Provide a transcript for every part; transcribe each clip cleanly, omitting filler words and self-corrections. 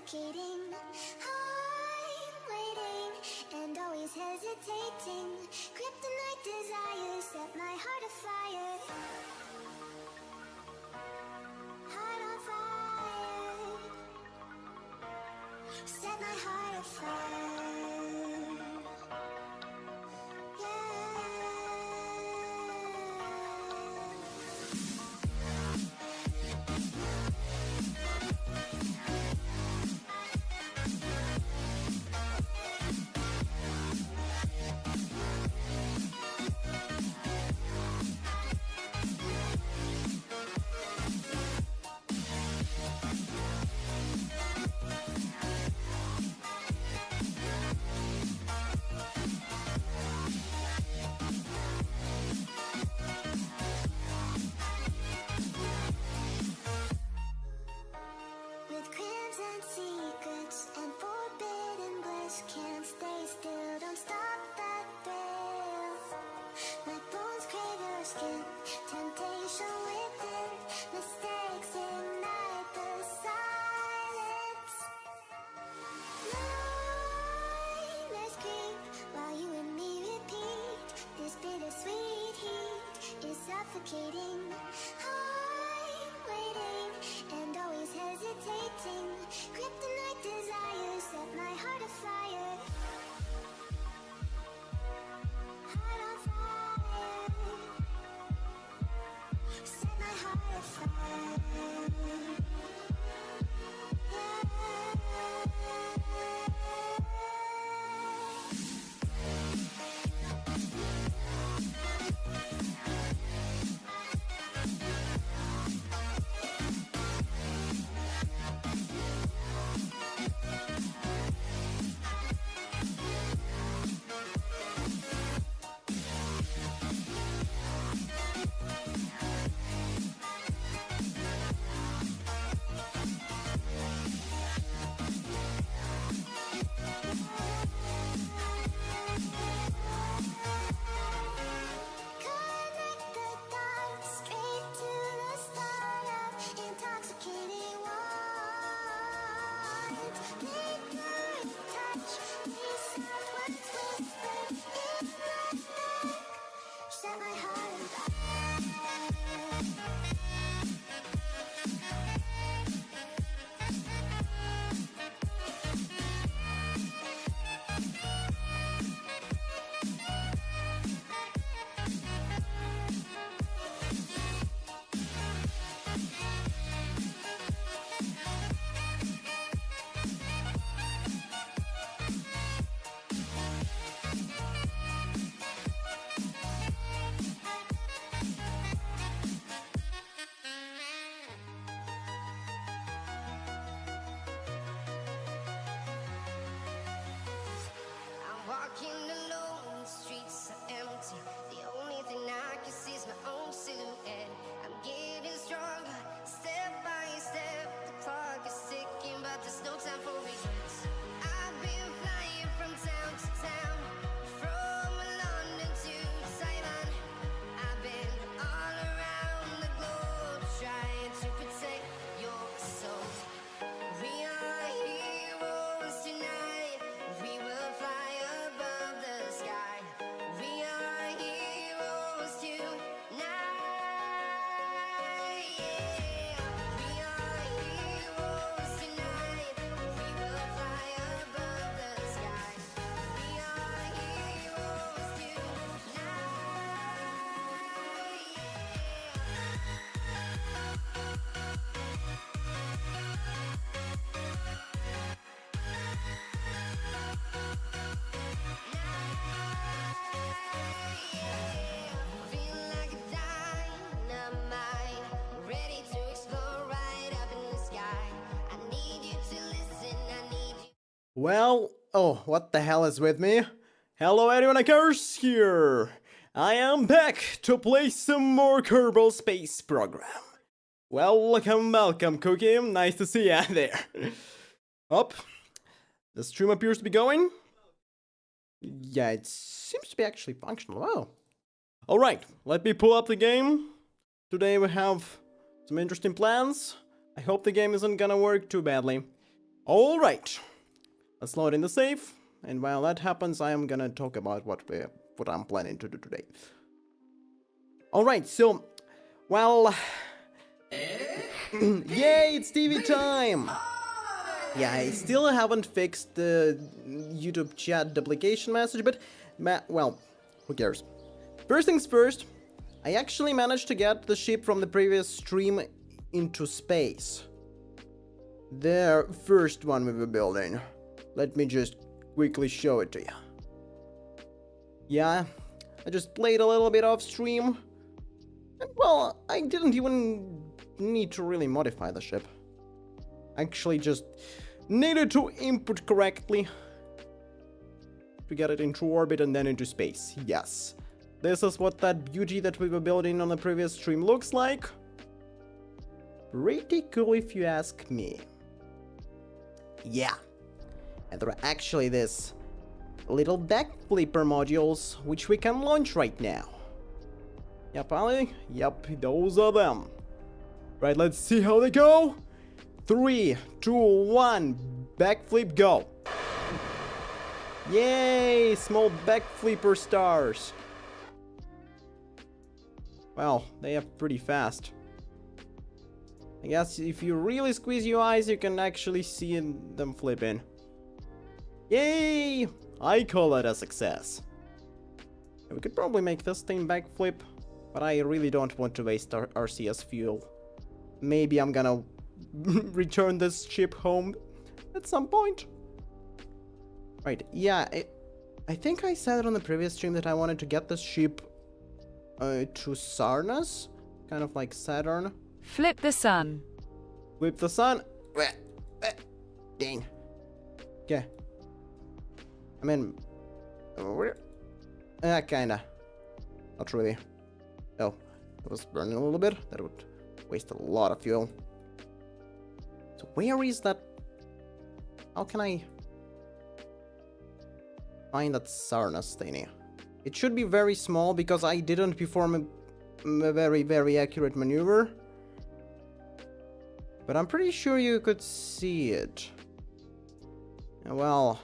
suffocating. I'm waiting and always hesitating. Kryptonite desires set my heart afire. Heart on fire. Set my heart afire. Yeah. With crimson secrets and forbidden bliss, can't stay still, don't stop that thrill. My bones crave your skin, temptation within, mistakes ignite the silence. Nightmares creep while you and me repeat. This bittersweet heat is suffocating. I'm waiting and always hesitating. Kryptonite desires set my heart afire. Heart on fire. Set my heart afire. Connect the dots straight to the start of intoxicating warmth. Flickering touch, reset what's whispered in the dark. Set my heart on fire. I'm walking alone, the streets are empty. The only thing I can see is my own silhouette. I'm getting stronger, step by step. The clock is ticking, but there's no time for regrets. I've been flying from town to town, from London to Taiwan. I've been all around the globe, trying to protect your soul. We are heroes tonight. We will fly above the sky. We are heroes tonight. Yeah. We are heroes tonight. We will fly above the sky. We are heroes tonight. Feel like a dynamite, ready to explode right up in the sky. I need you to listen, I need you. Well, oh, what the hell is with me? Hello everyone, Curse here! I am back to play some more Kerbal Space Program. Welcome, Cookie. Nice to see ya there. Up. The stream appears to be going. Yeah, it seems to be actually functional. Wow. Alright, let me pull up the game. Today we have some interesting plans. I hope the game isn't gonna work too badly. Alright. Let's load in the safe. And while that happens, I am gonna talk about what I'm planning to do today. Alright, so... Well... Yay, it's TV time! Yeah, I still haven't fixed the YouTube chat duplication message, but... well, who cares? First things first, I actually managed to get the ship from the previous stream into space. The first one we were building. Let me just quickly show it to you. Yeah, I just played a little bit off stream. And well, I didn't even need to really modify the ship. Actually just needed to input correctly to get it into orbit and then into space. Yes. This is what that beauty that we were building on the previous stream looks like. Pretty cool if you ask me. Yeah. And there are actually these little backflipper modules which we can launch right now. Yep, Ali? Yep, those are them. Right, let's see how they go. 3, 2, 1, backflip, go. Yay, small backflipper stars. Well, they are pretty fast. I guess if you really squeeze your eyes, you can actually see them flipping. Yay! I call that a success. We could probably make this thing backflip, but I really don't want to waste our RCS fuel. Maybe I'm gonna return this ship home at some point. Right, yeah, I think I said on the previous stream that I wanted to get this ship to Sarnas, kind of like Saturn. Flip the sun. Flip the sun. Dang. Okay. I mean, kinda. Not really. Oh, it was burning a little bit. That would waste a lot of fuel. So where is that? How can I find that Sarnas thingy? It should be very small because I didn't perform a very, very accurate maneuver. But I'm pretty sure you could see it. Well,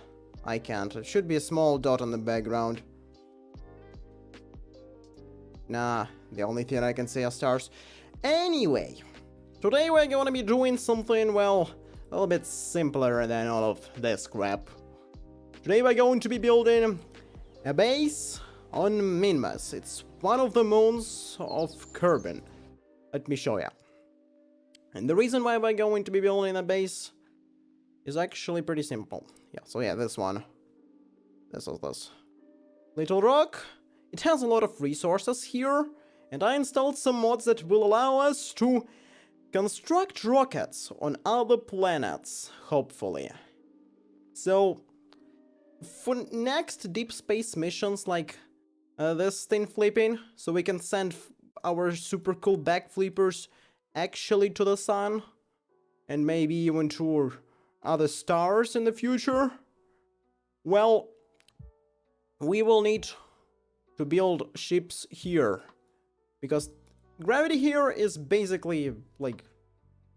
I can't. It should be a small dot on the background. Nah, the only thing I can say are stars. Anyway, today we're gonna be doing something, well, a little bit simpler than all of this crap. Today we're going to be building a base on Minmus. It's one of the moons of Kerbal. Let me show ya. And the reason why we're going to be building a base is actually pretty simple. Yeah, so yeah, this one. This is this little rock. It has a lot of resources here, and I installed some mods that will allow us to construct rockets on other planets, hopefully. So, for next deep space missions like this thing flipping, so we can send our super cool backflippers actually to the sun, and maybe even to other stars in the future, well, we will need to build ships here, because gravity here is basically like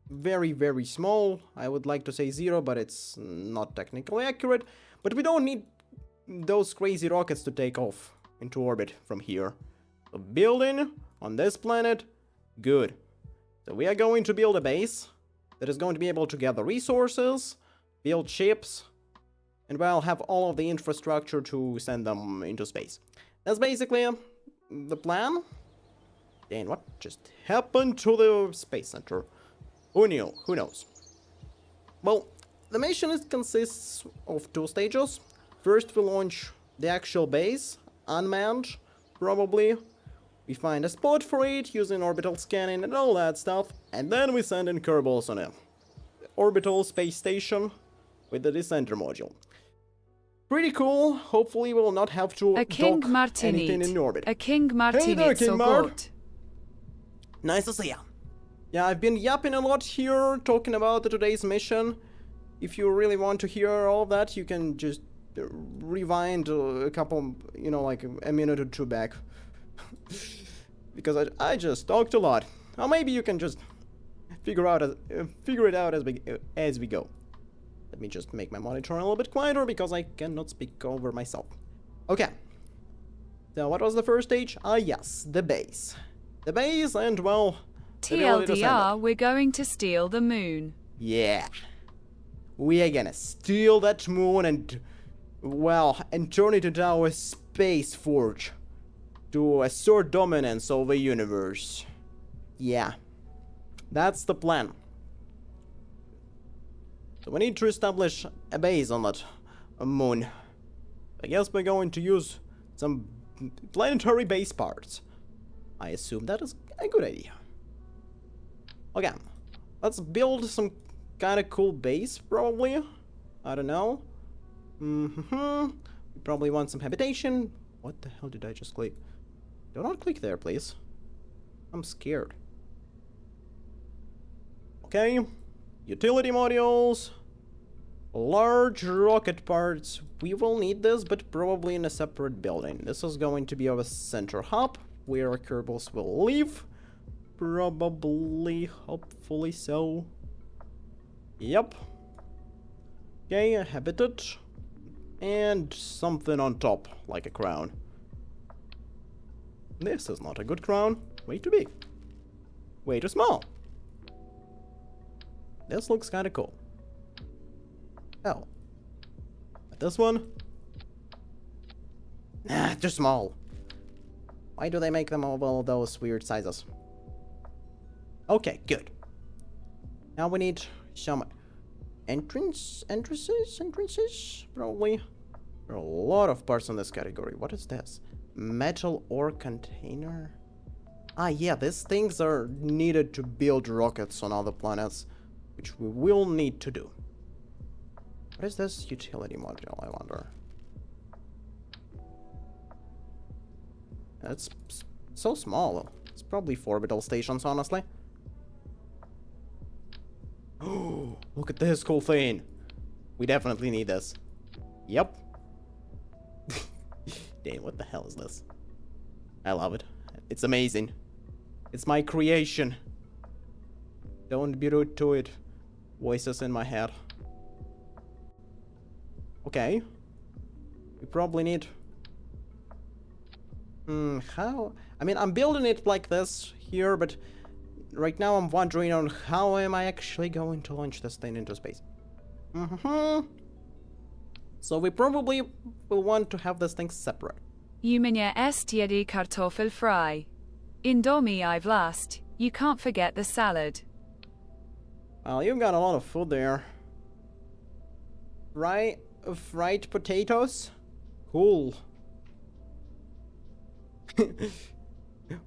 very, very small. I would like to say 0, but it's not technically accurate. But we don't need those crazy rockets to take off into orbit from here. So building on this planet, good. So we are going to build a base that is going to be able to gather resources, build ships, and well, have all of the infrastructure to send them into space. That's basically the plan. And what just happened to the space center? Who knew? Who knows? Well, the mission consists of 2 stages. First we launch the actual base, unmanned, probably. We find a spot for it using orbital scanning and all that stuff, and then we send in Kerbals on a orbital space station with the descenter module. Pretty cool. Hopefully we'll not have to A King dock anything in orbit. A King Hey there, Martinez, King so Mart. good. Nice to see ya. Yeah, I've been yapping a lot here, talking about today's mission. If you really want to hear all of that, you can just rewind a couple, you know, like a minute or 2 back. Because I just talked a lot. Or maybe you can just figure it out as we go. Let me just make my monitor a little bit quieter because I cannot speak over myself. Okay. So what was the first stage? Ah, yes, the base. The base and, well... the ability to send TLDR, it. we're going to steal the moon. Yeah. We are gonna steal that moon and, well, and turn it into our space forge. To assert dominance over the universe. Yeah. That's the plan. So we need to establish a base on that moon. I guess we're going to use some planetary base parts. I assume that is a good idea. Okay. Let's build some kind of cool base, probably. I don't know. We probably want some habitation. What the hell did I just click? Do not click there, please. I'm scared. Okay. Utility modules. Large rocket parts. We will need this, but probably in a separate building. This is going to be our center hub, where our Kerbals will live. Probably, hopefully so. Yep. Okay, a habitat. And something on top, like a crown. This is not a good crown. Way too big. Way too small. This looks kinda cool. Oh. But this one? Nah, too small. Why do they make them of all those weird sizes? Okay, good. Now we need some entrances, probably. There are a lot of parts in this category. What is this? Metal ore container? Ah, yeah, these things are needed to build rockets on other planets, which we will need to do. What is this utility module, I wonder? It's so small. It's probably 4 orbital stations, honestly. Oh, look at this cool thing. We definitely need this. Yep. Damn, what the hell is this? I love it. It's amazing. It's my creation. Don't be rude to it. Voices in my head. Okay. We probably need... how? I mean, I'm building it like this here, but right now I'm wondering on how am I actually going to launch this thing into space. So we probably will want to have this thing separate. You mnie jedi kartoffel fry. Indomie I've lost. You can't forget the salad. Well, you've got a lot of food there. Fried potatoes? Cool.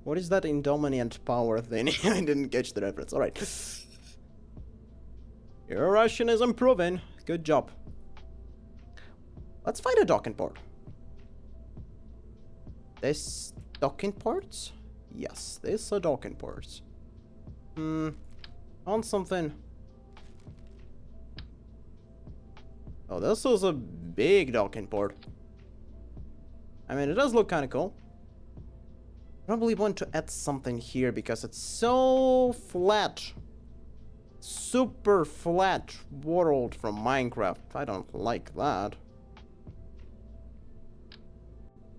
What is that indominant power thing? I didn't catch the reference. Alright. Your Russian is improving. Good job. Let's find a docking port. This docking ports? Yes, this are docking ports. On something. Oh, this is a big docking port. I mean, it does look kind of cool. Probably want to add something here because it's so flat. Super flat world from Minecraft. I don't like that.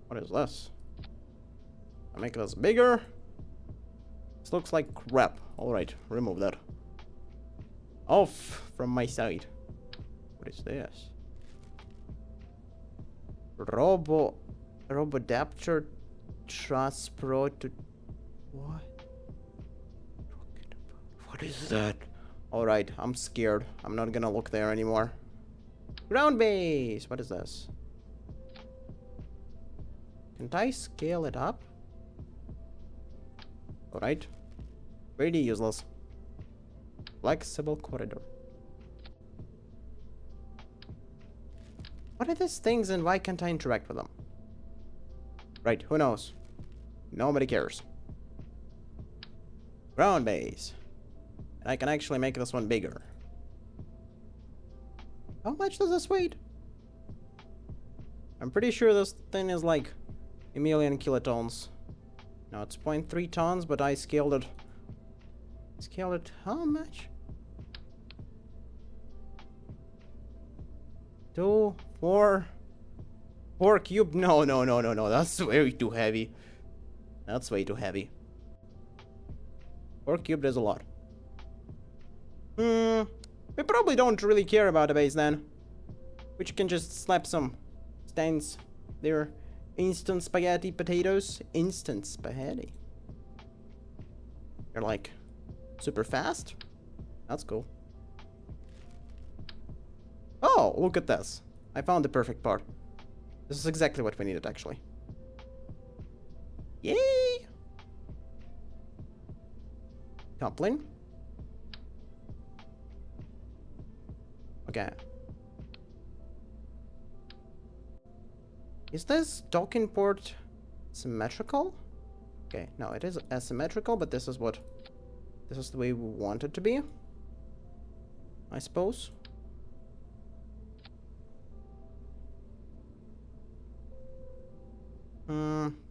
What is this? I make this bigger. This looks like crap. Alright, remove that. Off from my side. What is this? Robodaptor transport. What? What is that? Alright, I'm scared. I'm not gonna look there anymore. Ground base! What is this? Can't I scale it up? Alright. Pretty useless. Flexible corridor. What are these things and why can't I interact with them? Right, who knows? Nobody cares. Ground base. And I can actually make this one bigger. How much does this weight? I'm pretty sure this thing is like 1,000,000 kilotons. No, it's 0.3 tons, but I scaled it. Scaled it how much? 2, 4. 4 cube? No, no, no, no, no. That's way too heavy. That's way too heavy. 4 cubed is a lot. We probably don't really care about the base then. We can just slap some stains there. Instant spaghetti potatoes. Instant spaghetti. They're like super fast. That's cool. Oh, look at this. I found the perfect part. This is exactly what we needed, actually. Yay! Coupling. Okay. Is this docking port symmetrical? Okay, no, it is asymmetrical, but this is the way we want it to be, I suppose.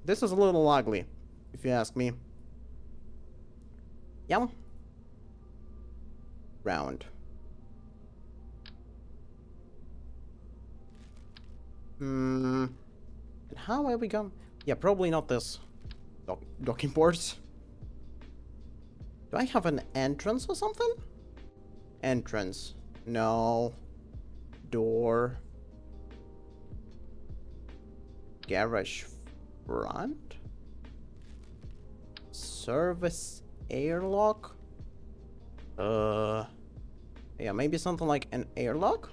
This is a little ugly, if you ask me. Yeah. Round. And how have we gone? Yeah, probably not this. Docking ports. Do I have an entrance or something? Entrance. No. Door. Garage front. Service airlock. Yeah, maybe something like an airlock.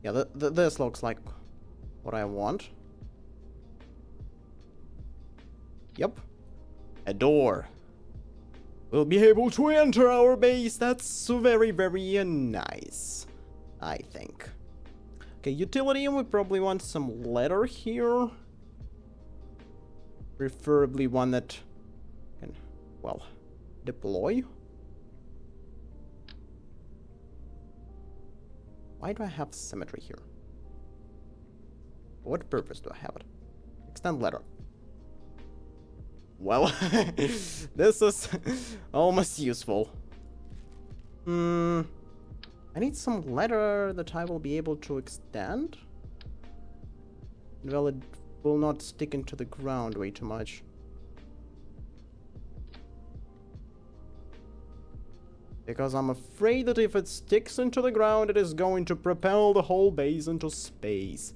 Yeah, this looks like what I want. Yep. A door. We'll be able to enter our base. That's very, very nice, I think. Okay, utility, we probably want some letter here. Preferably one that can, well, deploy. Why do I have symmetry here? For what purpose do I have it? Extend letter. Well, this is almost useful. I need some letter that I will be able to extend. Well, it will not stick into the ground way too much. Because I'm afraid that if it sticks into the ground, it is going to propel the whole base into space.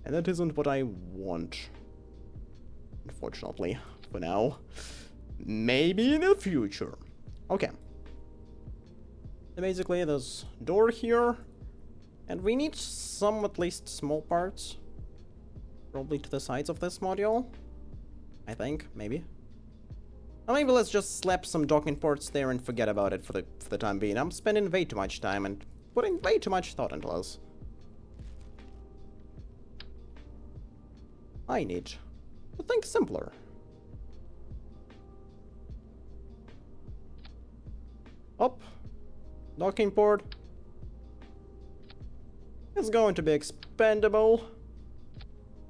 And that isn't what I want. Unfortunately, for now. Maybe in the future. Okay. So basically, there's a door here. And we need some, at least, small parts. Probably to the sides of this module. I think, maybe. Or maybe let's just slap some docking ports there and forget about it for the time being. I'm spending way too much time and putting way too much thought into this. I need to think simpler. Up. Docking port. It's going to be expendable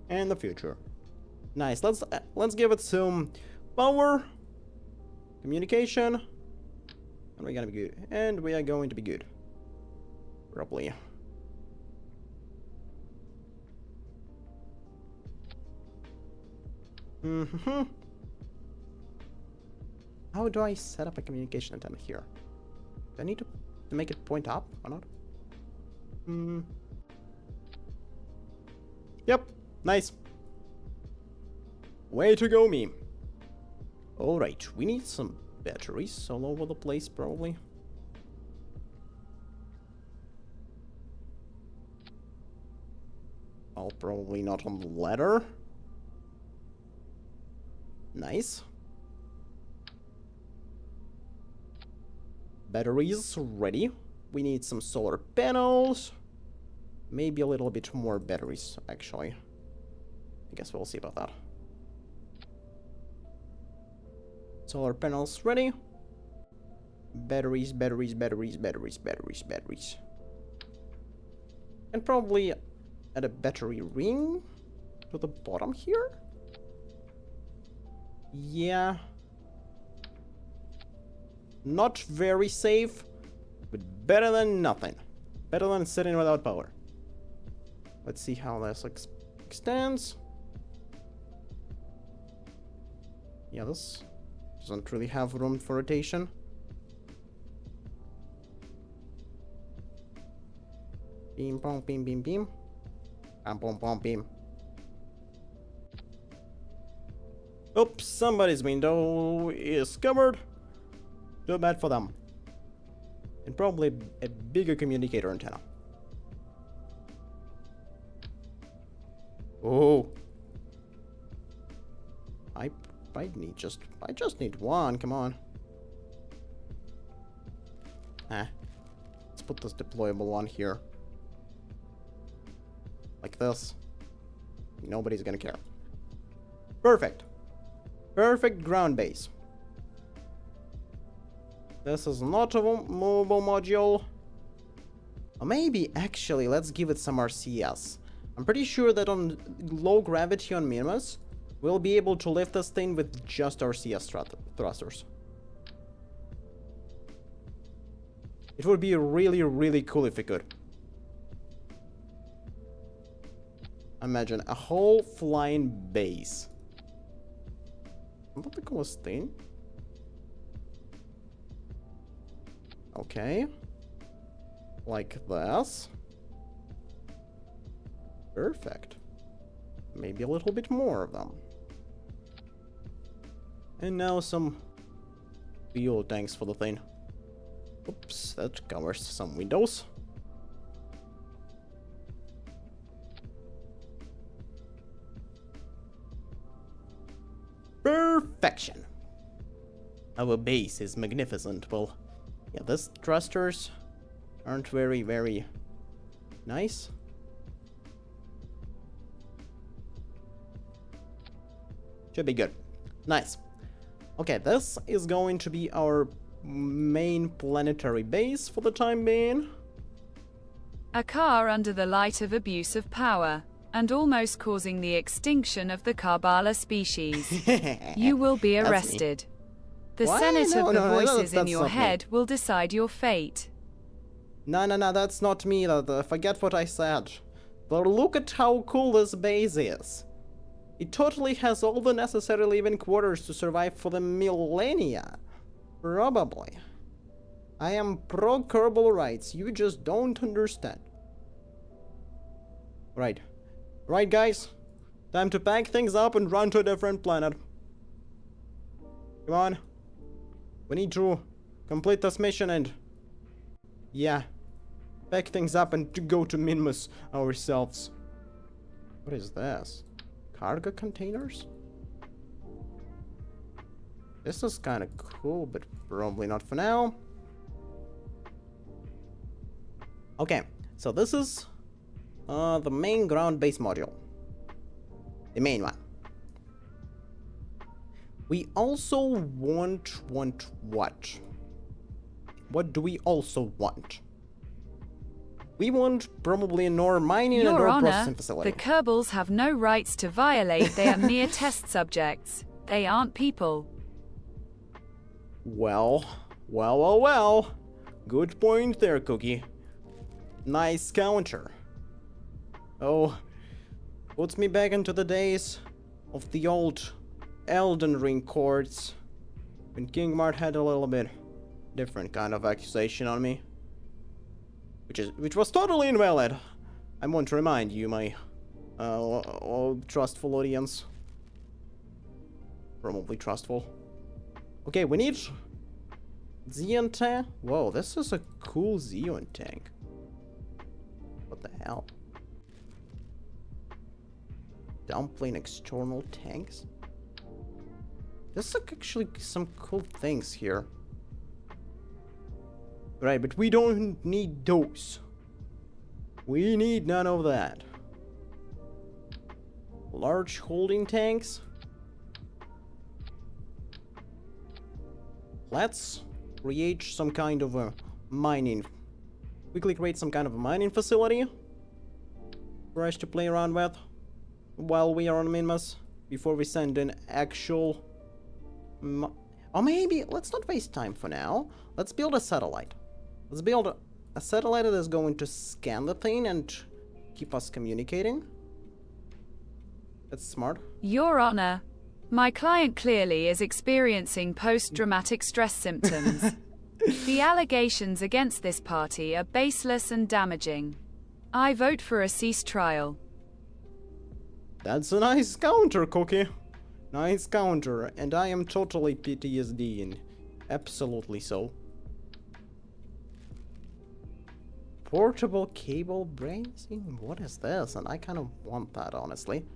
in the future. Nice. Let's give it some power. Communication. And we're gonna be good. And we are going to be good. Probably. How do I set up a communication antenna here? Do I need to make it point up or not? Yep. Nice. Way to go, me. Alright, we need some batteries all over the place, probably. Well, probably not on the ladder. Nice. Batteries ready. We need some solar panels. Maybe a little bit more batteries, actually. I guess we'll see about that. Solar panels ready. Batteries, batteries, batteries, batteries, batteries, batteries. And probably add a battery ring to the bottom here. Yeah. Not very safe, But better than nothing. Better than sitting without power. Let's see how this extends. Yeah, this doesn't really have room for rotation. Beam, boom, beam, beam, beam. Bam, boom, boom, beam. Oops, somebody's window is covered. Too bad for them. And probably a bigger communicator antenna. Oh. I just need one, come on. Let's put this deployable one here. Like this. Nobody's gonna care. Perfect. Perfect ground base. This is not a movable module. Or maybe, actually, let's give it some RCS. I'm pretty sure that on low gravity on Mimas, we'll be able to lift this thing with just RCS thrusters. It would be really, really cool if we could. Imagine a whole flying base. What the coolest thing? Okay. Like this. Perfect. Maybe a little bit more of them. And now some fuel tanks for the thing. Oops, that covers some windows. Perfection. Our base is magnificent. Well, yeah, these thrusters aren't very, very nice. Should be good. Nice. Okay, this is going to be our main planetary base for the time being. A car under the light of abuse of power, and almost causing the extinction of the Kerbal species. You will be arrested. The What? Senate of the voices in that's your not me. head will decide your fate. No, that's not me. Forget what I said. But look at how cool this base is. It totally has all the necessary living quarters to survive for the millennia. Probably. I am pro Kerbal rights. You just don't understand. Right. Right, guys. Time to pack things up and run to a different planet. Come on. We need to complete this mission and... yeah. Pack things up and to go to Minmus ourselves. What is this? Cargo containers? This is kind of cool, but probably not for now. Okay, so this is the main ground base module. The main one. We also want what? What do we also want? We want probably an ore mining and Your ore Honor, processing facility. the Kerbals have no rights to violate. They are mere test subjects. They aren't people. Well. Good point there, Cookie. Nice counter. Oh, puts me back into the days of the old Elden Ring courts, when King Mart had a little bit different kind of accusation on me, which was totally invalid. I want to remind you, my trustful audience. Probably trustful. Okay, we need Xeon tank. Whoa, this is a cool Xeon tank. What the hell? Dumpling external tanks? There's actually some cool things here. Right, but we don't need those. We need none of that. Large holding tanks? Let's create some kind of a mining. Quickly create some kind of a mining facility for us to play around with while we are on Minmus, before we send an actual... or maybe, let's not waste time for now. Let's build a satellite. Let's build a satellite that is going to scan the thing and keep us communicating. That's smart. Your Honor, my client clearly is experiencing post-traumatic stress symptoms. The allegations against this party are baseless and damaging. I vote for a cease trial. That's a nice counter, Cookie. Nice counter, and I am totally PTSD-ing. Absolutely so. Portable cable bracing? What is this? And I kind of want that, honestly.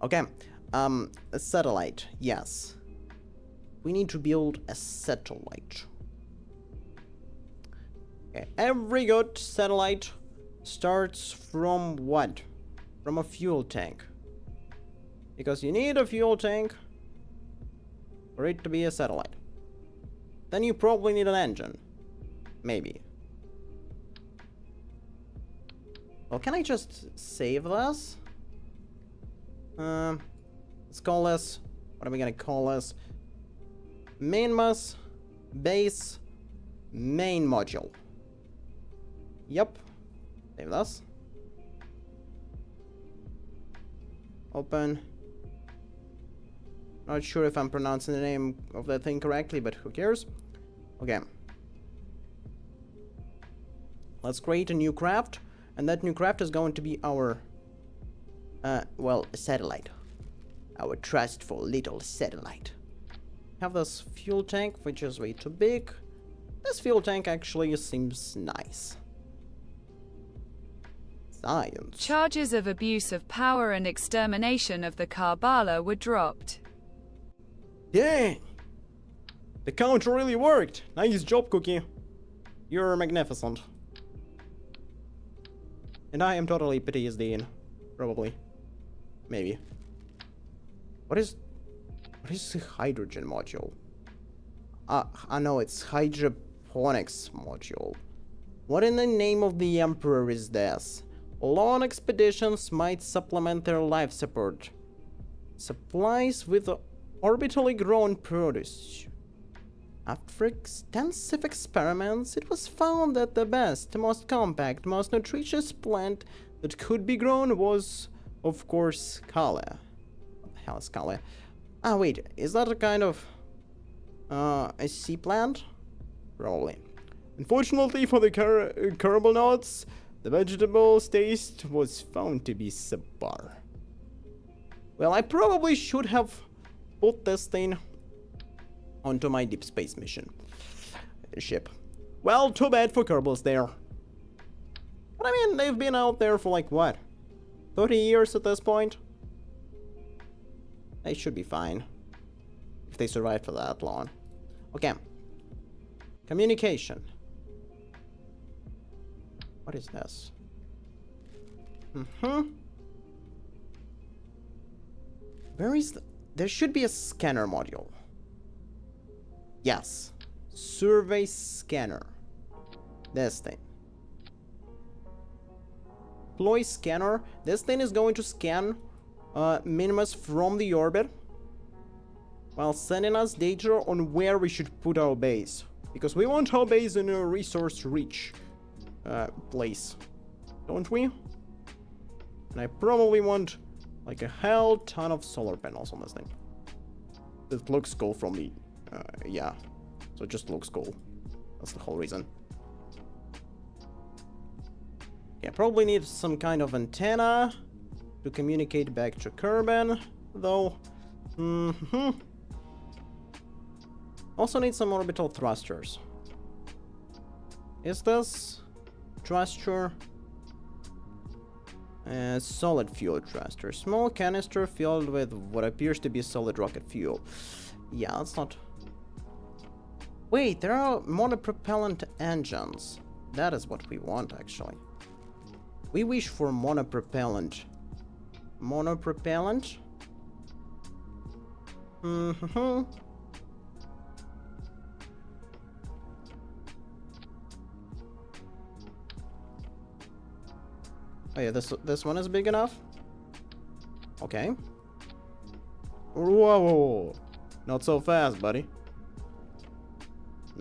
Okay, a satellite, yes. We need to build a satellite. Okay, every good satellite starts from what? From a fuel tank. Because you need a fuel tank for it to be a satellite. Then you probably need an engine. Maybe. Well, can I just save this? Let's call this, what are we gonna call this? Main bus, base, main module. Yep. Save this. Open. Not sure if I'm pronouncing the name of that thing correctly, but who cares? Okay. Let's create a new craft, and that new craft is going to be our well, a satellite. Our trustful little satellite. Have this fuel tank, which is way too big. This fuel tank actually seems nice. Science. Charges of abuse of power and extermination of the Kerbal were dropped. Dang! The counter really worked! Nice job, Cookie. You're magnificent. And I am totally PTSD-ing. Probably. Maybe. What is the hydrogen module? I know it's hydroponics module. What in the name of the Emperor is this? Long expeditions might supplement their life support. Supplies with orbitally grown produce. After extensive experiments, it was found that the best, most compact, most nutritious plant that could be grown was, of course, Kale. What the hell is Kale? Ah, wait, is that a kind of a sea plant? Probably. Unfortunately for the Kerbal nuts, the vegetable's taste was found to be subpar. Well, I probably should have put this thing onto my deep space mission ship. Well, too bad for Kerbals there. But I mean, they've been out there for like what? 30 years at this point? They should be fine. If they survive for that long. Okay. Communication. What is this? Where is the... There should be a scanner module. Yes. Survey scanner. This thing. Deploy scanner. This thing is going to scan Minimus from the orbit while sending us data on where we should put our base. Because we want our base in a resource-rich place. Don't we? And I probably want like a hell ton of solar panels on this thing. It looks cool from the... yeah. So it just looks cool. That's the whole reason. Yeah, probably need some kind of antenna to communicate back to Kerbal, though. Also need some orbital thrusters. Is this thruster? Solid fuel thruster. Small canister filled with what appears to be solid rocket fuel. Yeah, that's not... Wait, there are monopropellant engines. That is what we want, actually. We wish for monopropellant. Monopropellant? Oh yeah, this one is big enough? Okay. Whoa, not so fast, buddy.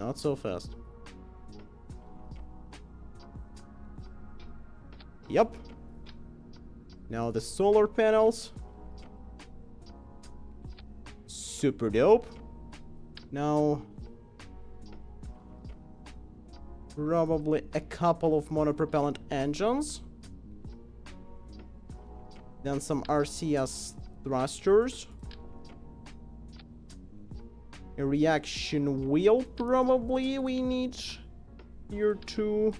Not so fast. Yep. Now the solar panels. Super dope. Now probably a couple of monopropellant engines. Then some RCS thrusters. A reaction wheel probably we need here too.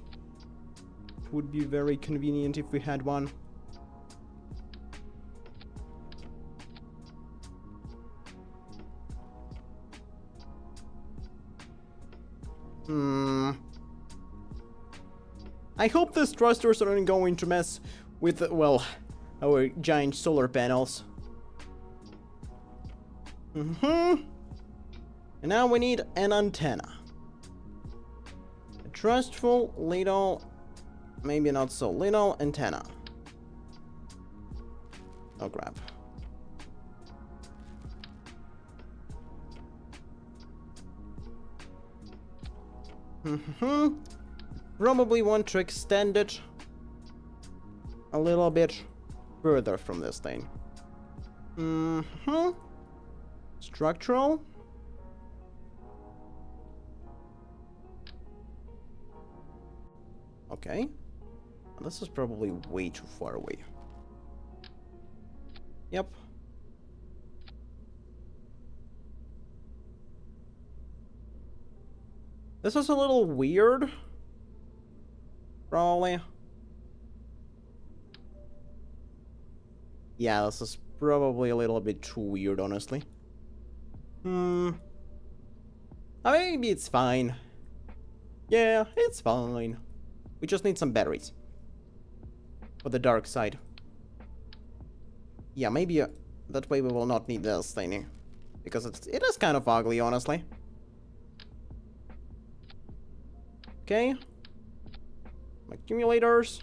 It would be very convenient if we had one. I hope these thrusters aren't going to mess with, well, our giant solar panels. And now we need an antenna. A trustful little, maybe not so little antenna. Oh crap. Probably want to extend it a little bit further from this thing. Structural. Okay. This is probably way too far away. Yep. This is a little weird. Probably. Yeah, this is probably a little bit too weird, honestly. Maybe it's fine. Yeah, it's fine. We just need some batteries. For the dark side. Yeah, maybe that way we will not need this thingy. Because it is kind of ugly, honestly. Okay. Accumulators.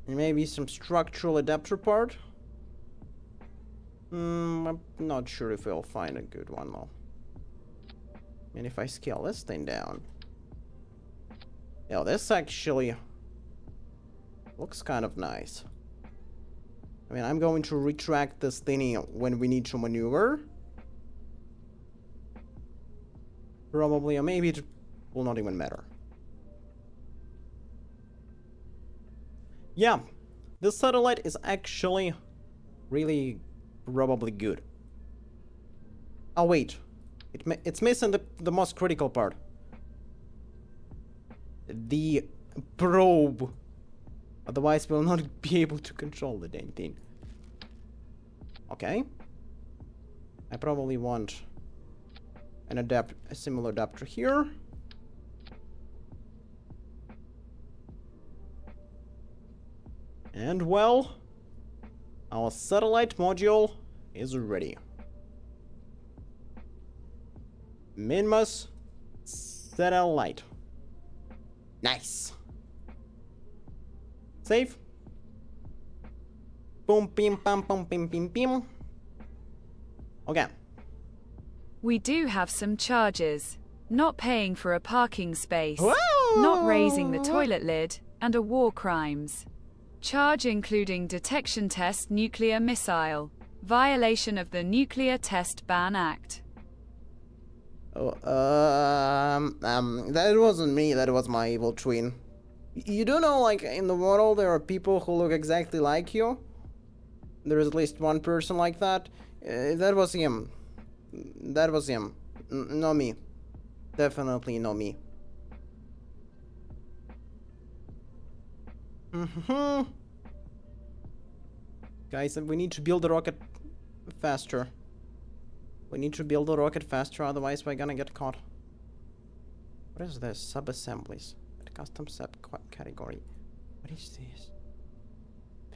And maybe some structural adapter part. I'm not sure if we'll find a good one though. And if I scale this thing down. Yeah, this actually looks kind of nice. I mean, I'm going to retract this thingy when we need to maneuver. Probably, or maybe it will not even matter. Yeah, this satellite is actually really probably good. Oh wait, it's missing the most critical part. The probe. Otherwise we'll not be able to control the damn thing. Okay. I probably want a similar adapter here. And well, our satellite module is ready. Minmus satellite. Nice. Save. Boom, pim, pam, pum, pim, pim, pim. Okay. We do have some charges. Not paying for a parking space. Whoa! Not raising the toilet lid, and a war crimes. Charge including detection test nuclear missile. Violation of the Nuclear Test Ban Act. Oh, that wasn't me, that was my evil twin. You do know, like, in the world there are people who look exactly like you? There's at least one person like that. That was him. That was him. No me. Definitely no me. Guys, we need to build the rocket faster. We need to build the rocket faster, otherwise we're gonna get caught. What is this? Sub-assemblies. Custom sub category. What is this?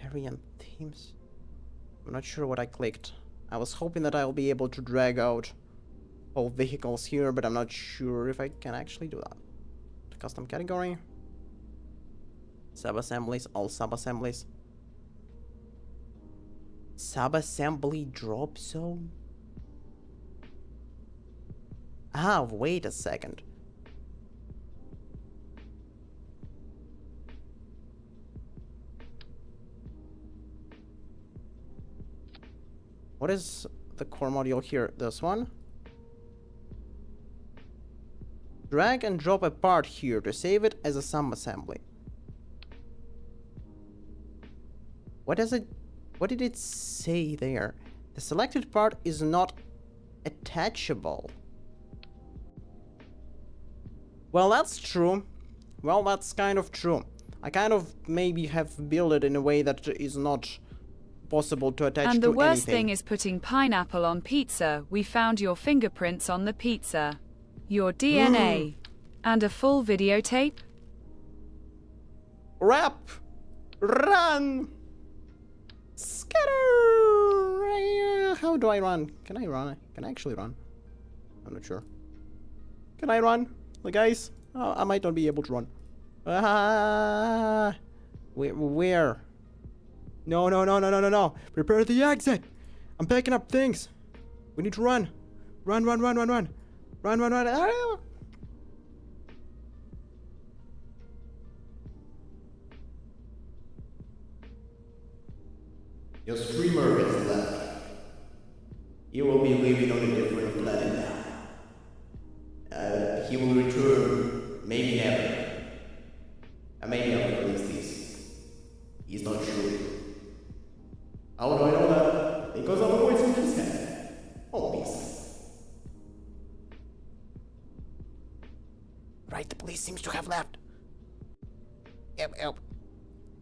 Variant themes? I'm not sure what I clicked. I was hoping that I'll be able to drag out all vehicles here, but I'm not sure if I can actually do that. Custom category. Sub-assemblies, all sub-assemblies. Sub-assembly drop zone? Ah, wait a second. What is the core module here? This one? Drag and drop a part here to save it as a sub-assembly. What did it say there? The selected part is not attachable. Well, that's true. Well, that's kind of true. I kind of maybe have built it in a way that is not possible to attach to anything. And the worst thing is putting pineapple on pizza. We found your fingerprints on the pizza. Your DNA. And a full videotape? Rap! Run! Scatter! How do I run? Can I run? Can I actually run? I'm not sure. Can I run? Like, guys? I might not be able to run. Where? No. Prepare the exit! I'm packing up things! We need to run! Run! Ah! Your streamer has left. He will be living on a different planet now. He will return, maybe never. Maybe I'll release this. He's not sure. How do I know that? Because I'm always in his head. Obviously. Right, the police seems to have left. Yep.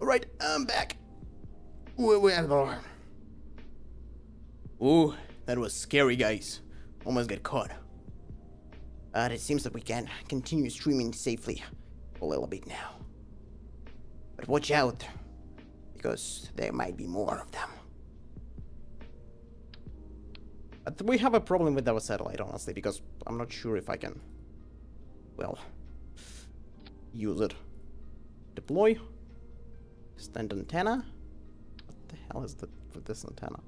Alright, I'm back. Ooh, that was scary, guys. Almost got caught. But it seems that we can continue streaming safely for a little bit now. But watch out, because there might be more of them. But we have a problem with our satellite, honestly, because I'm not sure if I can, well, use it. Deploy. Stand antenna. What the hell is this antenna?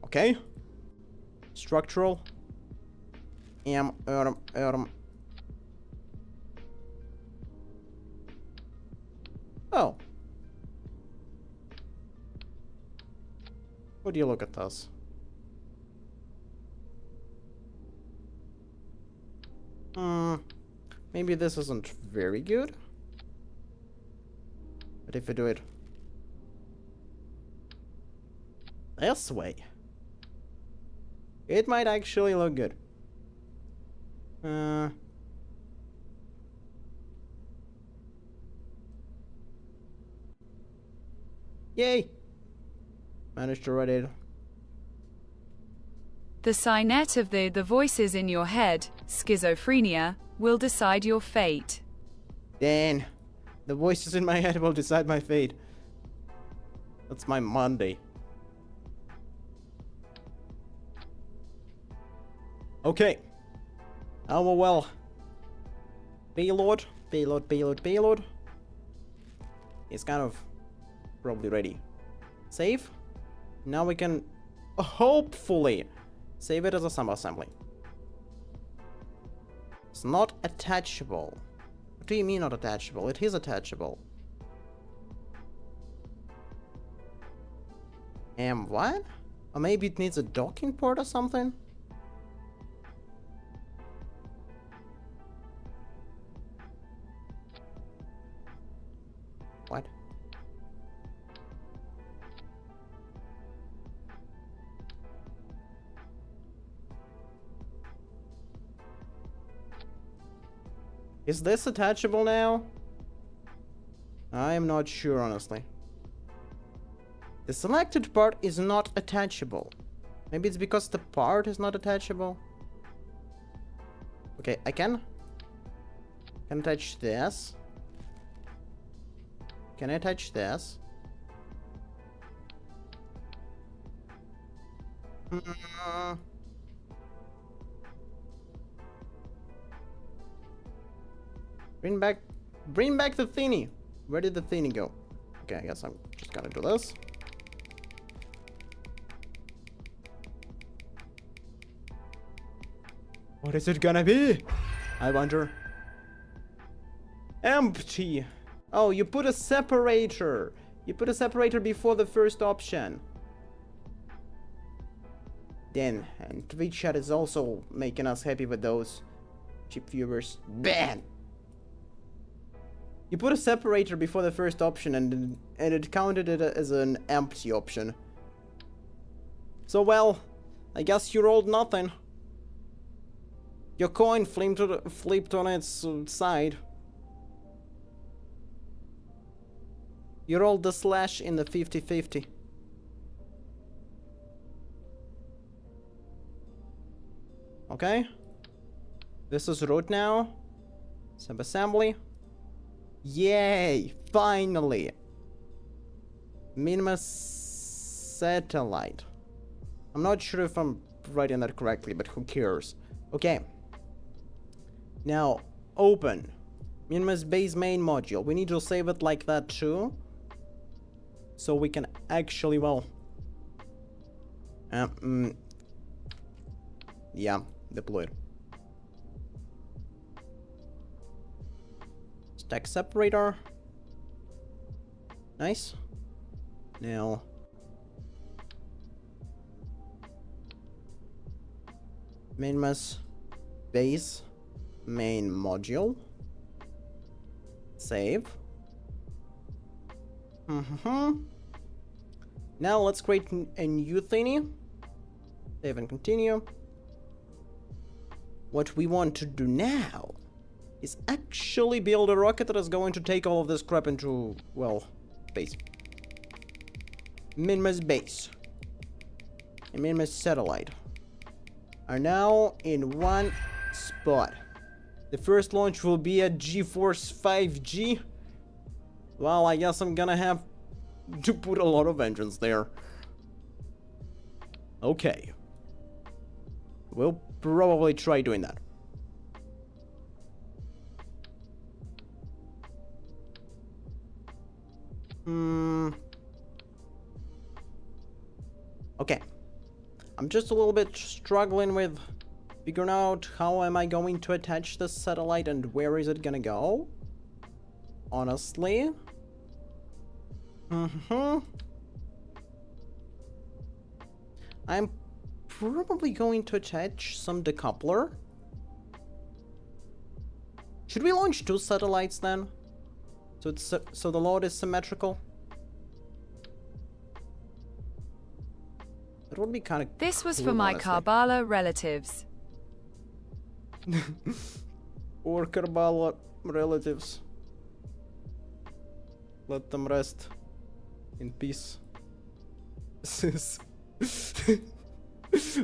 Okay. Structural. Oh. Would you look at this? Maybe this isn't very good. But if I do it this way, it might actually look good. Yay! Managed to write it. The signet of the voices in your head, schizophrenia, will decide your fate. Dan, the voices in my head will decide my fate. That's my Monday. Okay. Oh well. Payload. It's kind of probably ready. Save. Now we can hopefully save it as a sub-assembly. It's not attachable. What do you mean not attachable? It is attachable. What? Or maybe it needs a docking port or something? What? Is this attachable now? I am not sure, honestly. The selected part is not attachable. Maybe it's because the part is not attachable. Okay, I can attach this. Can I attach this? Bring back the thingy. Where did the thingy go? Okay, I guess I'm just gonna do this. What is it gonna be? I wonder. Empty. Oh, you put a separator. You put a separator before the first option. Then, and Twitch chat is also making us happy with those cheap viewers. Ban! You put a separator before the first option and it counted it as an empty option. So well, I guess you rolled nothing. Your coin flipped on its side. You rolled the slash in the 50-50. Okay. This is root now. Subassembly. Yay! Finally! Minimus satellite. I'm not sure if I'm writing that correctly, but who cares? Okay. Now, open. Minimus base main module. We need to save it like that too. So we can actually, well... yeah, deploy it. Stack separator. Nice. Now... Minimus base main module. Save. Now let's create a new thingy. Save and continue. What we want to do now is actually build a rocket that is going to take all of this crap into, well, space. Minimus base and Minimus satellite are now in one spot. The first launch will be at G-Force 5G. Well, I guess I'm gonna have to put a lot of engines there. Okay. We'll probably try doing that. Okay. I'm just a little bit struggling with figuring out how am I going to attach this satellite and where is it gonna go? Honestly. I'm probably going to attach some decoupler. Should we launch 2 satellites then? So it's so the load is symmetrical. That would be kind of This was cool, for my honestly. Kerbal relatives. Or Kerbal relatives. Let them rest in peace.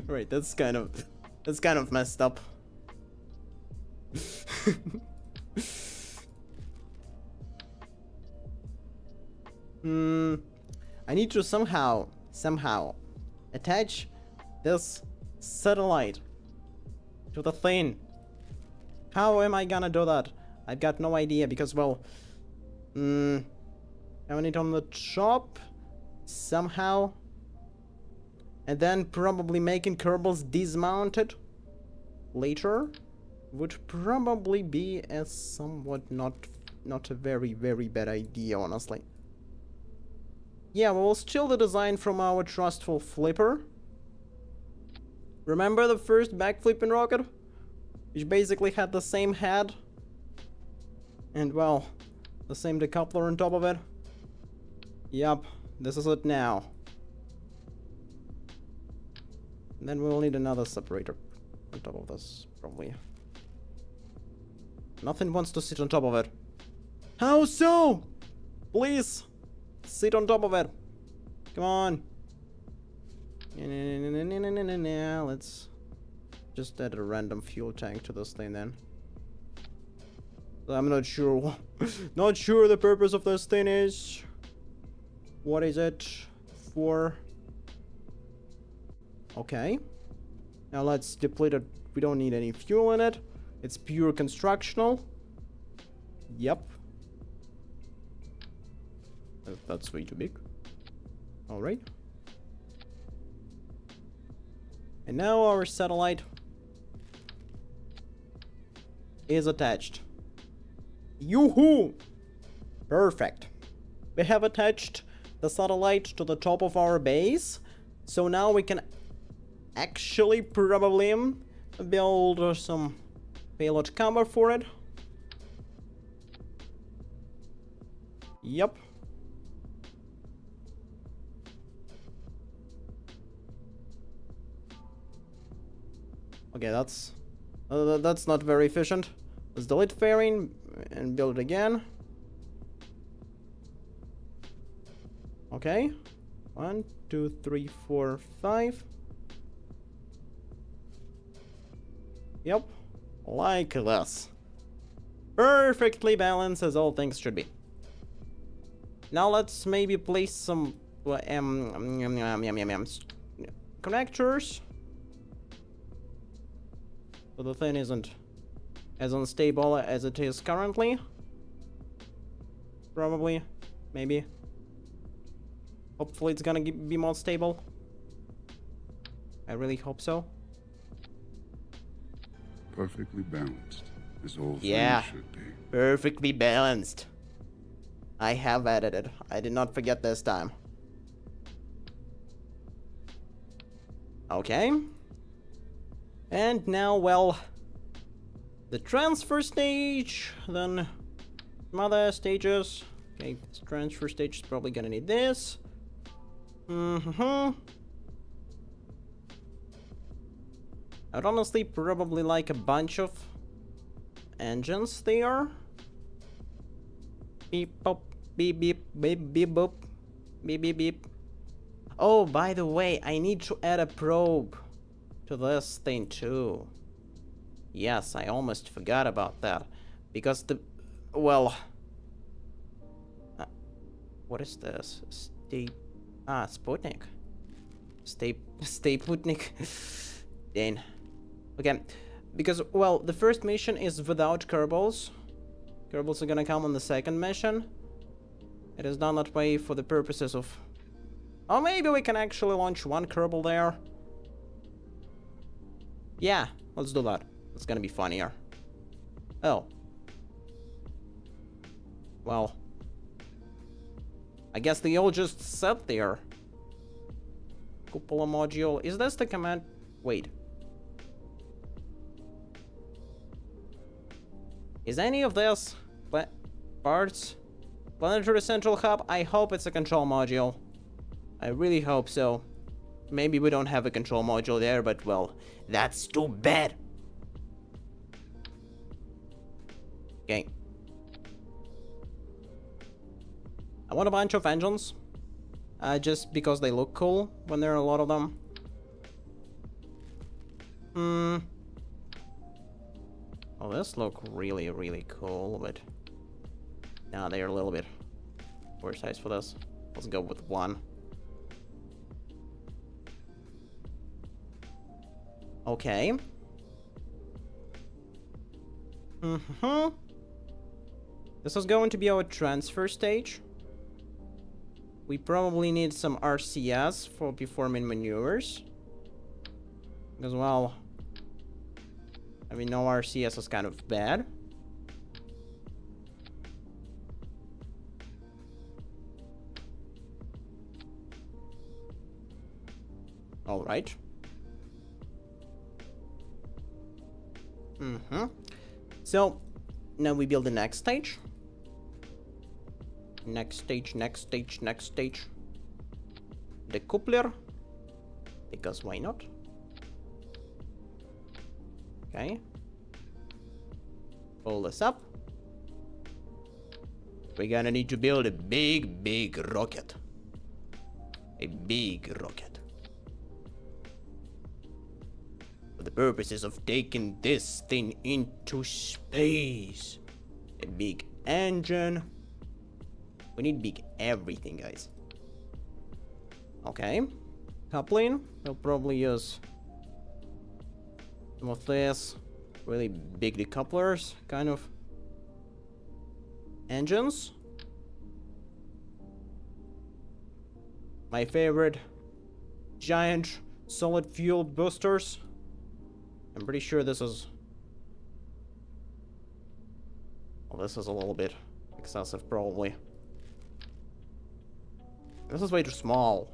Right, that's kind of messed up. I need to somehow attach this satellite to the thing. How am I gonna do that? I've got no idea because, well, having it on the top somehow, and then probably making Kerbals dismounted later would probably be a somewhat not a very bad idea, honestly. Yeah, we'll steal the design from our trustful flipper. Remember the first backflipping rocket? Which basically had the same head and, well, the same decoupler on top of it. Yup, this is it now. And then we'll need another separator on top of this, probably. Nothing wants to sit on top of it. How so? Please, sit on top of it. Come on. Let's just add a random fuel tank to this thing then. I'm not sure. Not sure the purpose of this thing is. What is it for? Okay. Now let's deplete it. We don't need any fuel in it. It's pure constructional. Yep. That's way too big. Alright. And now our satellite is attached. Yoo-hoo! Perfect. We have attached the satellite to the top of our base. So now we can actually probably build some payload cover for it. Yep. Okay, that's not very efficient. Let's delete fairing and build it again. Okay. 1, 2, 3, 4, 5. Yep. Like this. Perfectly balanced as all things should be. Now let's maybe place some connectors. So the thing isn't as unstable as it is currently. Probably. Maybe. Hopefully it's gonna be more stable. I really hope so. Perfectly balanced, as all Yeah. things should be. Perfectly balanced. I have edited. I did not forget this time. Okay. And now, well, the transfer stage, then some other stages. Okay, this transfer stage is probably gonna need this. I'd honestly probably like a bunch of engines there. Beep bop, beep beep, beep beep boop, beep beep beep. Oh, by the way, I need to add a probe to this thing too. Yes, I almost forgot about that. Because well... what is this? Sputnik. Stay Sputnik. Dang. Okay, because, well, the first mission is without Kerbals. Kerbals are gonna come on the second mission. It is done that way for the purposes of... Oh, maybe we can actually launch one Kerbal there. Yeah, let's do that. It's gonna be funnier. Oh. Well. I guess they all just sat there. Cupola module. Is this the command? Wait. Is any of this parts planetary central hub? I hope it's a control module. I really hope so. Maybe we don't have a control module there, but well, that's too bad. Okay. I want a bunch of engines. Just because they look cool when there are a lot of them. Oh, this look really, really cool, but... Nah, they're a little bit oversized for this. Let's go with one. Okay. This is going to be our transfer stage. We probably need some RCS for performing maneuvers. Because, well... I mean, no RCS is kind of bad. Alright. So, now we build the next stage. Next stage. The coupler. Because why not? Okay. Pull this up. We're gonna need to build a big rocket. A big rocket. For the purposes of taking this thing into space. A big engine. We need big everything, guys. Okay. Coupling. We'll probably use some of this. Really big decouplers, kind of. Engines. My favorite. Giant solid fuel boosters. I'm pretty sure this is Well, this is a little bit excessive, probably. This is way too small.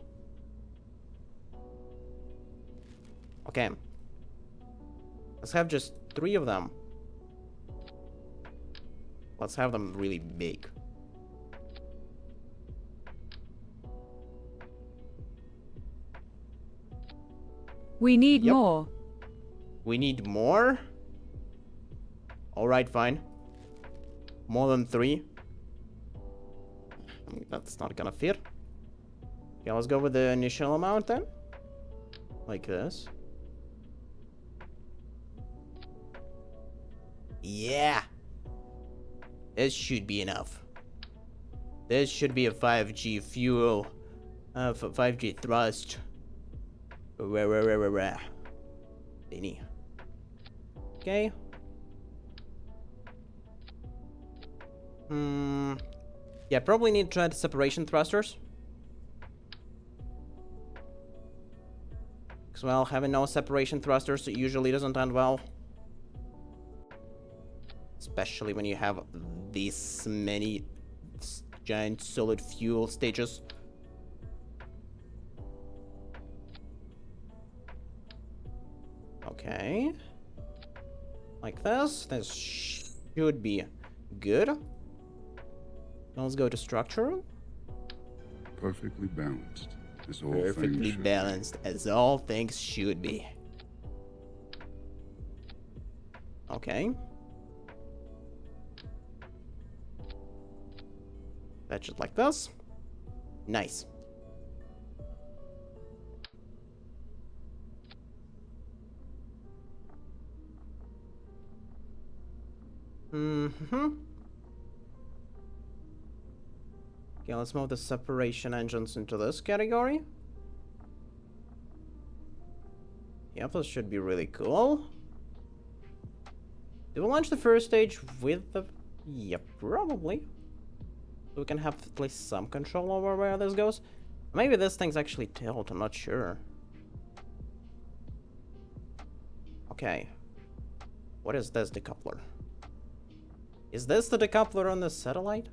Okay. Let's have just 3 of them. Let's have them really big. We need Yep. more. We need more? Alright, fine. More than 3. That's not gonna fit. Okay, let's go with the initial amount then. Like this. Yeah! This should be enough. This should be a 5G fuel. 5G thrust. Thingy. Okay. Yeah, probably need to try the separation thrusters. Because, well, having no separation thrusters usually doesn't end well. Especially when you have these many giant solid fuel stages. Okay. Like this. This should be good. Now let's go to structure. Perfectly balanced, as all Perfectly things should be. balanced, as all things should be. Okay. That's just like this. Nice. Mm-hmm. Okay, let's move the separation engines into this category. Yep, this should be really cool. Do we launch the first stage with the... Yep, probably. So we can have at least some control over where this goes. Maybe this thing's actually tilt, I'm not sure. Okay. What is this decoupler? Is this the decoupler on the satellite?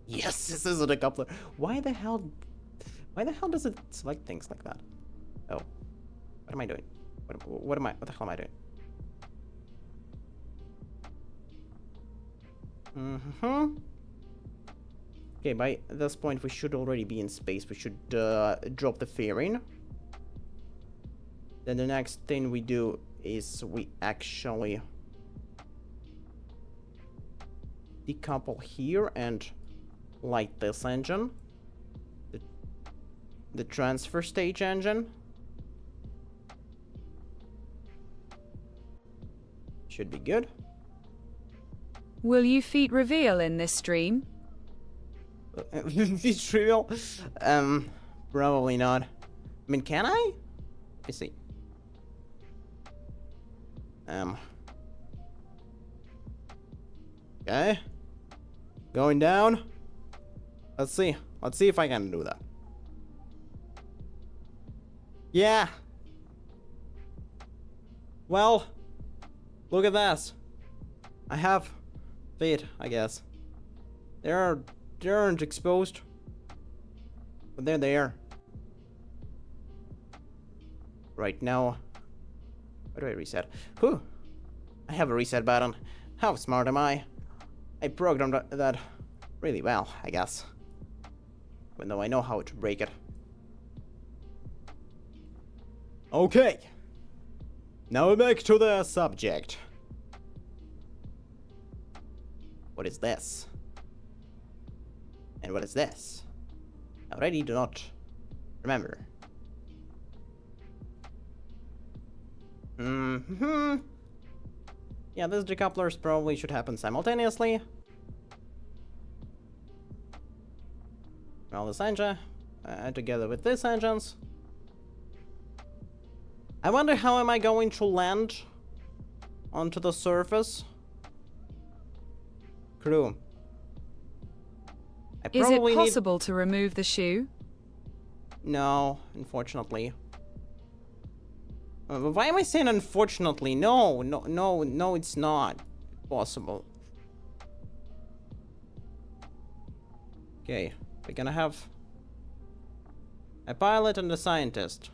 Yes, this is a decoupler. Why the hell does it select things like that? Oh. What am I doing? What the hell am I doing? Mm-hmm. Okay, by this point we should already be in space. We should drop the fairing. Then the next thing we do is we actually decouple here and light this engine. The transfer stage engine. Should be good. Will you feet reveal in this stream? Be trivial? Probably not. I mean, can I? Let me see. Okay. Going down. Let's see. Let's see if I can do that. Yeah. Well, look at this. I have feet, I guess. They aren't exposed, but they're there. Right now, where do I reset? Whew. I have a reset button. How smart am I? I programmed that really well, I guess. Even though I know how to break it. Okay. Now back to the subject. What is this? And what is this? I already do not remember. Mm-hmm. Yeah, these decouplers probably should happen simultaneously. Well, this engine, together with these engines. I wonder how am I going to land onto the surface? Crew. Is it possible to remove the shoe? No, unfortunately. Why am I saying unfortunately? No, it's not possible. Okay, we're gonna have a pilot and a scientist.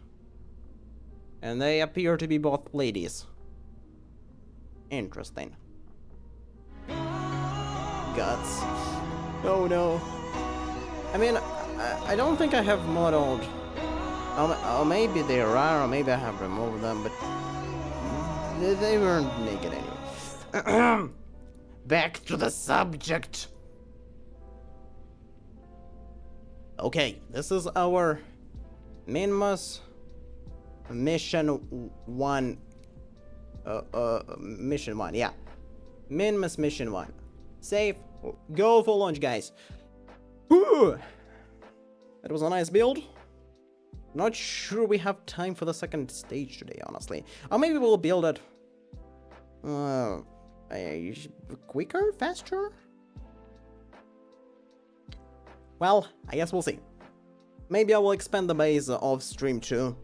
And they appear to be both ladies. Interesting. Guts. Oh no. I mean, I don't think I have modeled. Or maybe they are, or maybe I have removed them, but they weren't naked anyway. Back to the subject. Okay, this is our Minmus mission 1. Mission 1, yeah. Minmus mission 1. Save. Go for launch, guys. Whew. That was a nice build. Not sure we have time for the second stage today, honestly. Or maybe we'll build it quicker, faster? Well, I guess we'll see. Maybe I will expand the base off stream too.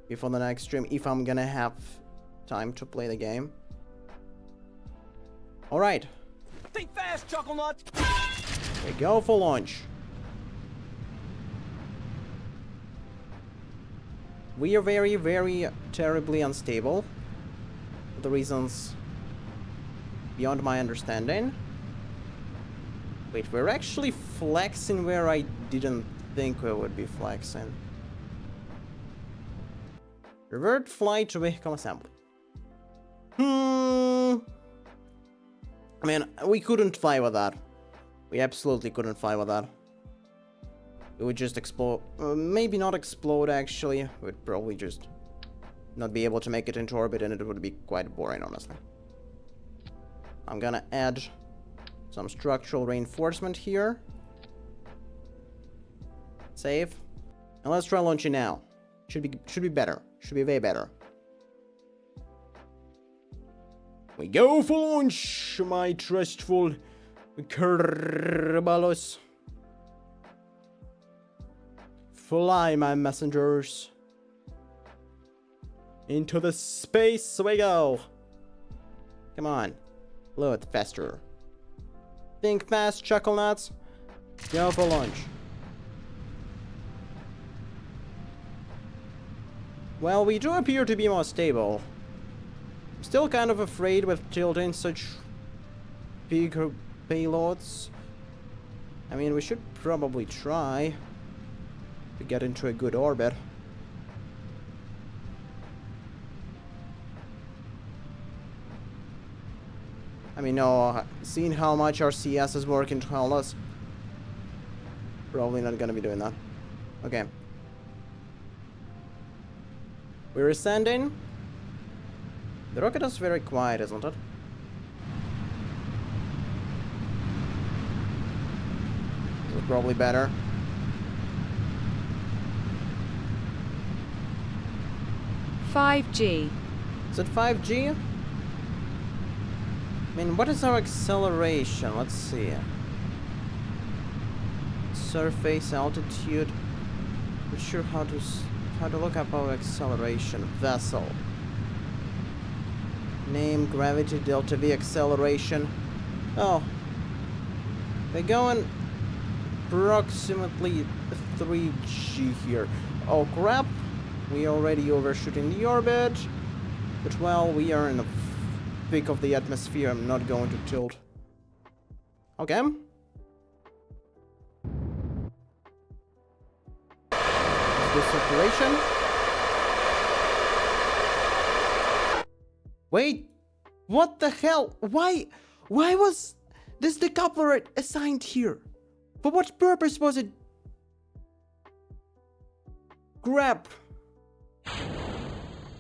Before the next stream, if I'm gonna have time to play the game. Alright. Think fast, Chuckle Nuts! We go for launch. We are very, very terribly unstable. For the reasons beyond my understanding. Wait, we're actually flexing where I didn't think we would be flexing. Revert flight to vehicle assembly. I mean, we couldn't fly with that. We absolutely couldn't fly with that. It would just explode. Maybe not explode, actually. We'd probably just not be able to make it into orbit, and it would be quite boring, honestly. I'm gonna add some structural reinforcement here. Save. And let's try launching now. Should be better. Should be way better. We go for launch, my trustful Kerbalos. Fly, my messengers. Into the space we go. Come on. A little bit faster. Think fast, Chuckle Nuts. Go for launch. Well, we do appear to be more stable. I'm still kind of afraid with tilting such big payloads. I mean, we should probably try to get into a good orbit. I mean, no, seeing how much our CS is working to help us, probably not gonna be doing that. Okay. We're ascending. The rocket is very quiet, isn't it? This is probably better. $5G. Is it 5G? I mean, what is our acceleration? Let's see. Surface altitude. Not sure how to look up our acceleration. Vessel. Name, gravity, delta V acceleration. Oh. We're going approximately 3G here. Oh crap. We already overshooting the orbit. But well, we are in the peak of the atmosphere. I'm not going to tilt. Okay. Is this operation? Wait, what the hell? Why was this decoupler assigned here? For what purpose was it? Crap.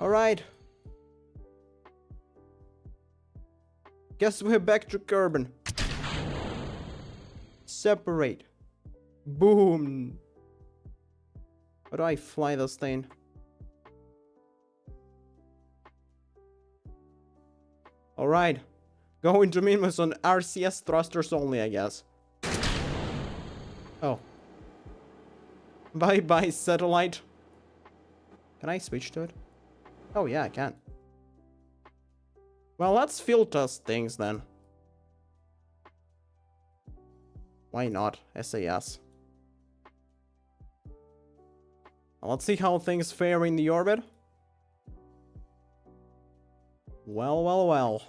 Alright. Guess we're back to carbon. Separate. Boom. How do I fly this thing? Alright. Going to Minmus on RCS thrusters only, I guess. Oh. Bye-bye, satellite. Can I switch to it? Oh yeah, I can. Well, let's field test things then. Why not? SAS. Now let's see how things fare in the orbit. Well, well, well.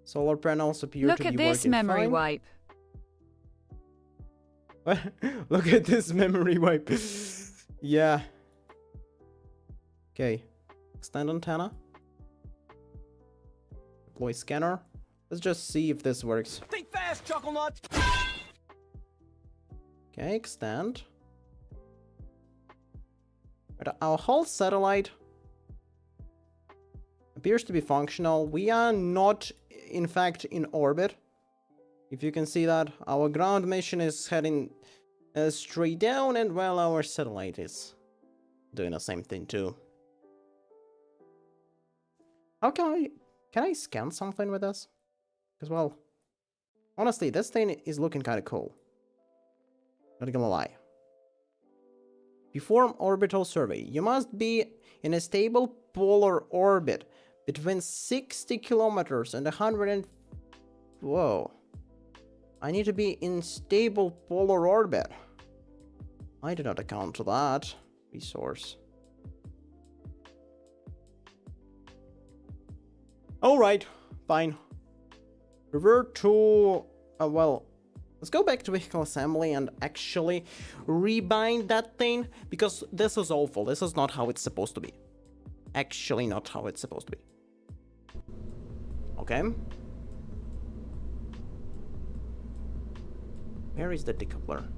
Solar panels appear Look to be at this working memory fine. wipe. Look at this memory wipe. Yeah. Okay. Extend antenna. Deploy scanner. Let's just see if this works. Think fast, chuckle nuts. Okay, extend. But our whole satellite appears to be functional. We are not, in fact, in orbit. If you can see that, our ground mission is heading straight down, and well, our satellite is doing the same thing too. How can I scan something with this? Because, well, honestly, this thing is looking kind of cool. Not gonna lie. Perform orbital survey. You must be in a stable polar orbit between 60 kilometers and 100 and... Whoa. I need to be in stable polar orbit. I did not account for that resource. Alright, fine. Revert to... well, let's go back to vehicle assembly and actually rebind that thing, because this is awful. This is not how it's supposed to be. Actually not how it's supposed to be. Okay. Where is the decoupler?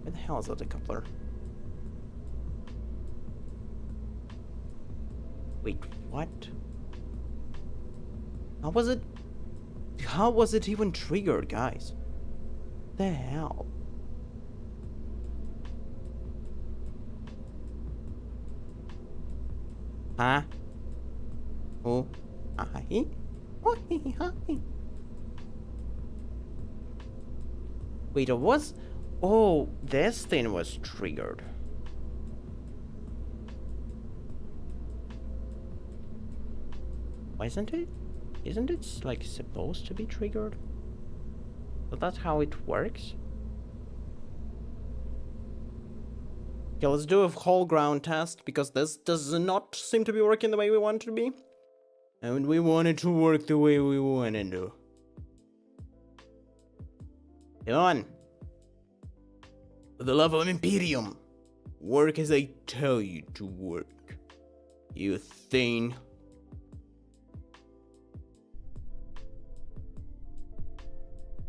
Where the hell is the decoupler? Wait, what? How was it even triggered, guys? The hell? Huh? Oh, hi. Oh, hi. Wait, it was... Oh, this thing was triggered. Why isn't it? Isn't it, like, supposed to be triggered? So that's how it works? Okay, let's do a whole ground test, because this does not seem to be working the way we want it to be. And we want it to work the way we want it to. Come on. For the love of Imperium, work as I tell you to work. You thing.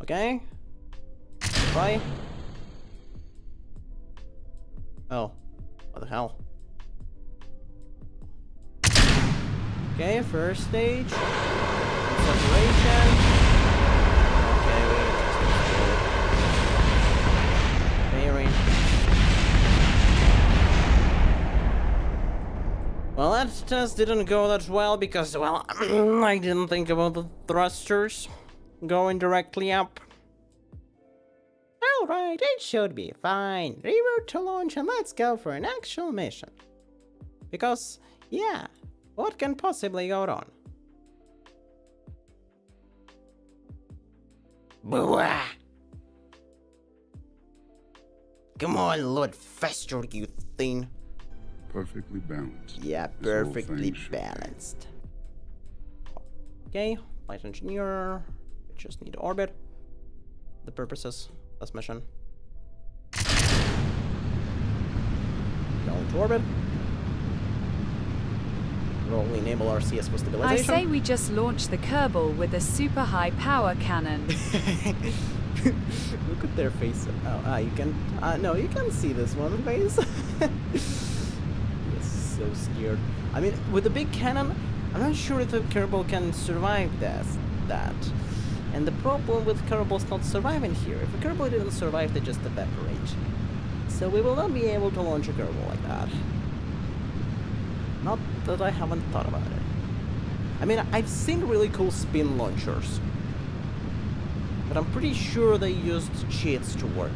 Okay. Bye. Oh. What the hell? Okay, first stage. Separation. Okay, wait. Bearing. Well, that test didn't go that well because, well, I didn't think about the thrusters going directly up. Alright, it should be fine. Revert to launch and let's go for an actual mission. Because, yeah, what can possibly go wrong? Blah. Come on, load faster, you thing. Perfectly balanced. Yeah, This whole perfectly thing should be. balanced. Okay, flight engineer. We just need to orbit. The purposes of this mission. Go into orbit. We'll enable our CS for I stabilization. say we just launch the Kerbal with a super high power cannon. Look at their face. Oh, you can. No, you can see this one face. Yes, so scared. I mean, with the big cannon, I'm not sure if the Kerbal can survive that. And the problem with Kerbals not surviving here, if a Kerbal didn't survive, they just evaporate. So we will not be able to launch a Kerbal like that. Not that I haven't thought about it. I mean, I've seen really cool spin launchers, but I'm pretty sure they used cheats to work.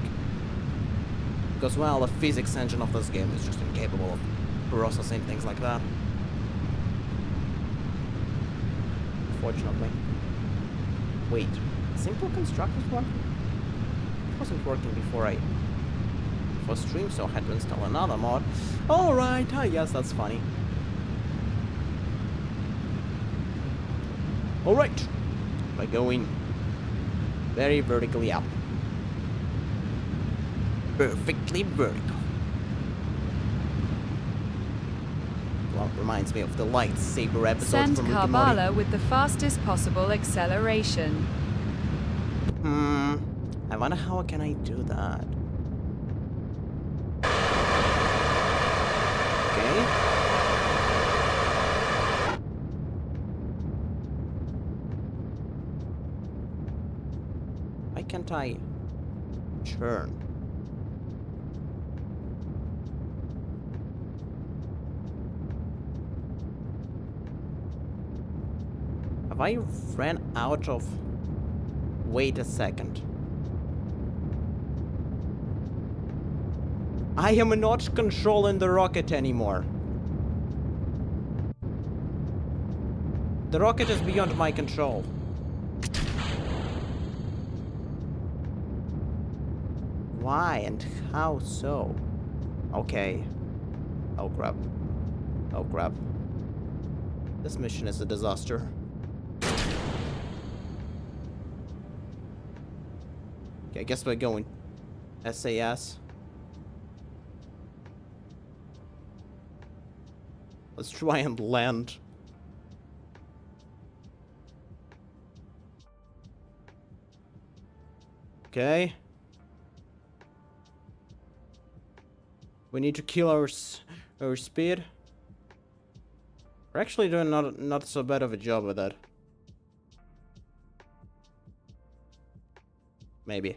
Because, well, the physics engine of this game is just incapable of processing things like that. Unfortunately. Wait, simple constructors one? It wasn't working before I stream, so I had to install another mod. Alright, I guess that's funny. Alright, by going very vertically up. Perfectly vertical. Well, reminds me of the lightsaber episode Send from Rick and Morty. Kerbal with the fastest possible acceleration. I wonder how can I do that. Okay. Why can't I turn? Have I ran out of... Wait a second. I am not controlling the rocket anymore. The rocket is beyond my control. Why and how so? Okay. Oh crap. Oh crap. This mission is a disaster. Okay, I guess we're going SAS. Let's try and land. Okay. We need to kill our speed. We're actually doing not so bad of a job with that. Maybe.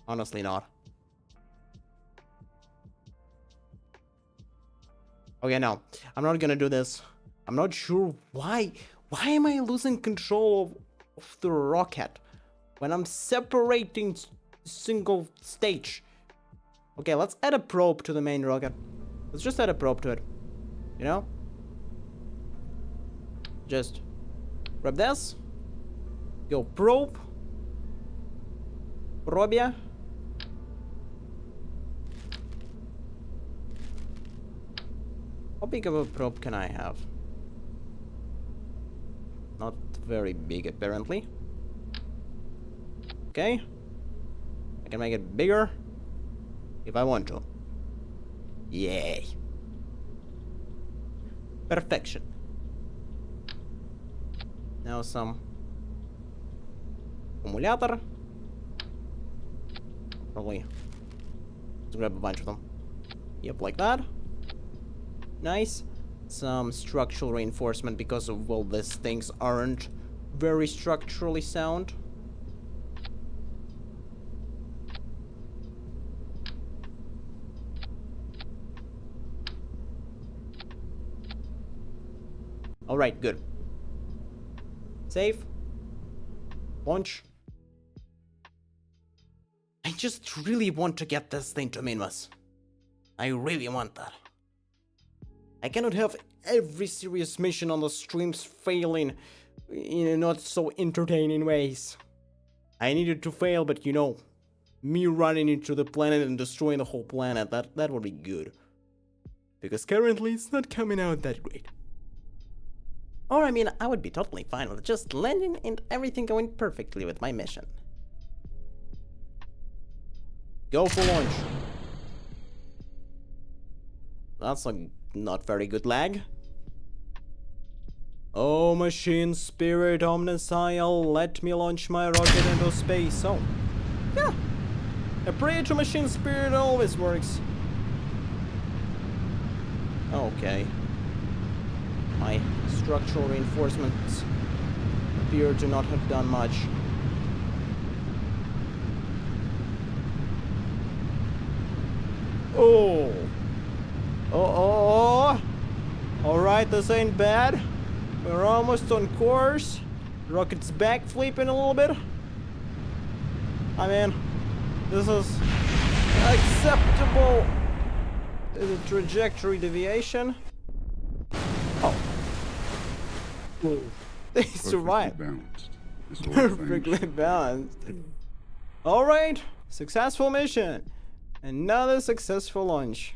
Honestly not. Okay, no. I'm not gonna do this. I'm not sure why. Why am I losing control of the rocket when I'm separating single stage? Okay, let's add a probe to the main rocket. Let's just add a probe to it. You know? Just grab this. Go probe. Probia. How big of a probe can I have? Not very big, apparently. Okay. I can make it bigger if I want to. Yay. Perfection. Now some accumulator. Probably let's grab a bunch of them. Yep, like that. Nice. Some structural reinforcement because of, well, these things aren't very structurally sound. Alright, good. Save. Launch. I just really want to get this thing to Minmus. I really want that. I cannot have every serious mission on the streams failing in not so entertaining ways. I needed to fail, but you know, me running into the planet and destroying the whole planet, that would be good. Because currently it's not coming out that great. Or I mean, I would be totally fine with just landing and everything going perfectly with my mission. Go for launch. That's a not very good lag. Oh, machine spirit omniscile, let me launch my rocket into space. Oh, yeah. A prayer to machine spirit always works. Okay. My structural reinforcements appear to not have done much. Oh. Oh. Alright, this ain't bad. We're almost on course. Rocket's backflipping a little bit. I mean, this is acceptable trajectory deviation. Oh. They survived. Balanced This whole thing Perfectly should- balanced. Alright, successful mission. Another successful launch.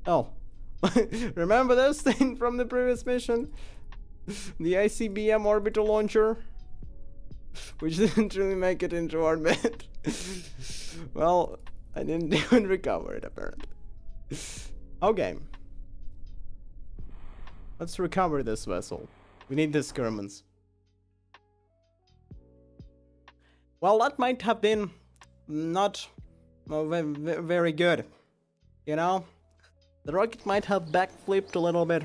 Oh, remember this thing from the previous mission? The ICBM orbital launcher? Which didn't really make it into orbit. Well, I didn't even recover it apparently. Okay. Let's recover this vessel. We need this Kerbals. Well, that might have been not very good. You know? The rocket might have backflipped a little bit.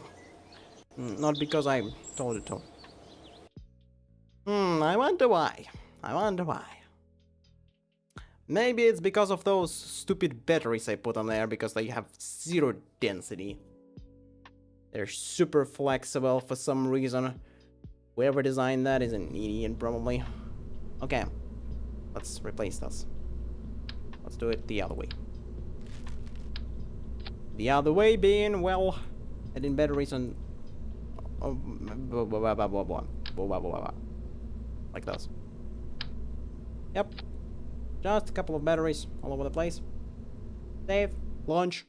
Not because I told it to. I wonder why. I wonder why. Maybe it's because of those stupid batteries I put on there because they have zero density. They're super flexible for some reason. Whoever designed that is an idiot probably. Okay. Let's replace this. Let's do it the other way. The other way being, well, adding batteries on... like this. Yep. Just a couple of batteries all over the place. Save. Launch.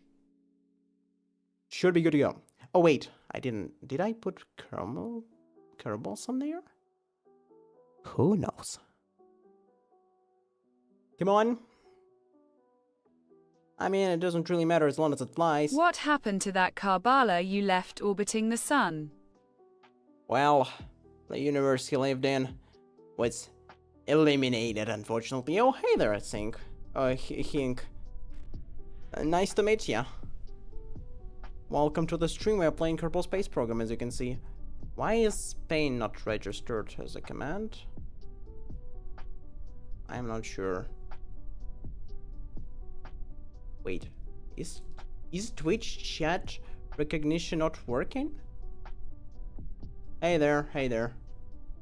Should be good to go. Oh wait, I didn't... Did I put Kerbals on there? Who knows? Come on. I mean, it doesn't really matter as long as it flies. What happened to that Kerbala you left orbiting the sun? Well, the universe he lived in was eliminated, unfortunately. Oh, hey there, I think. Hink. Nice to meet ya. Welcome to the stream. We are playing Kerbal Space Program, as you can see. Why is Spain not registered as a command? I'm not sure. Wait, is Twitch chat recognition not working? Hey there, hey there.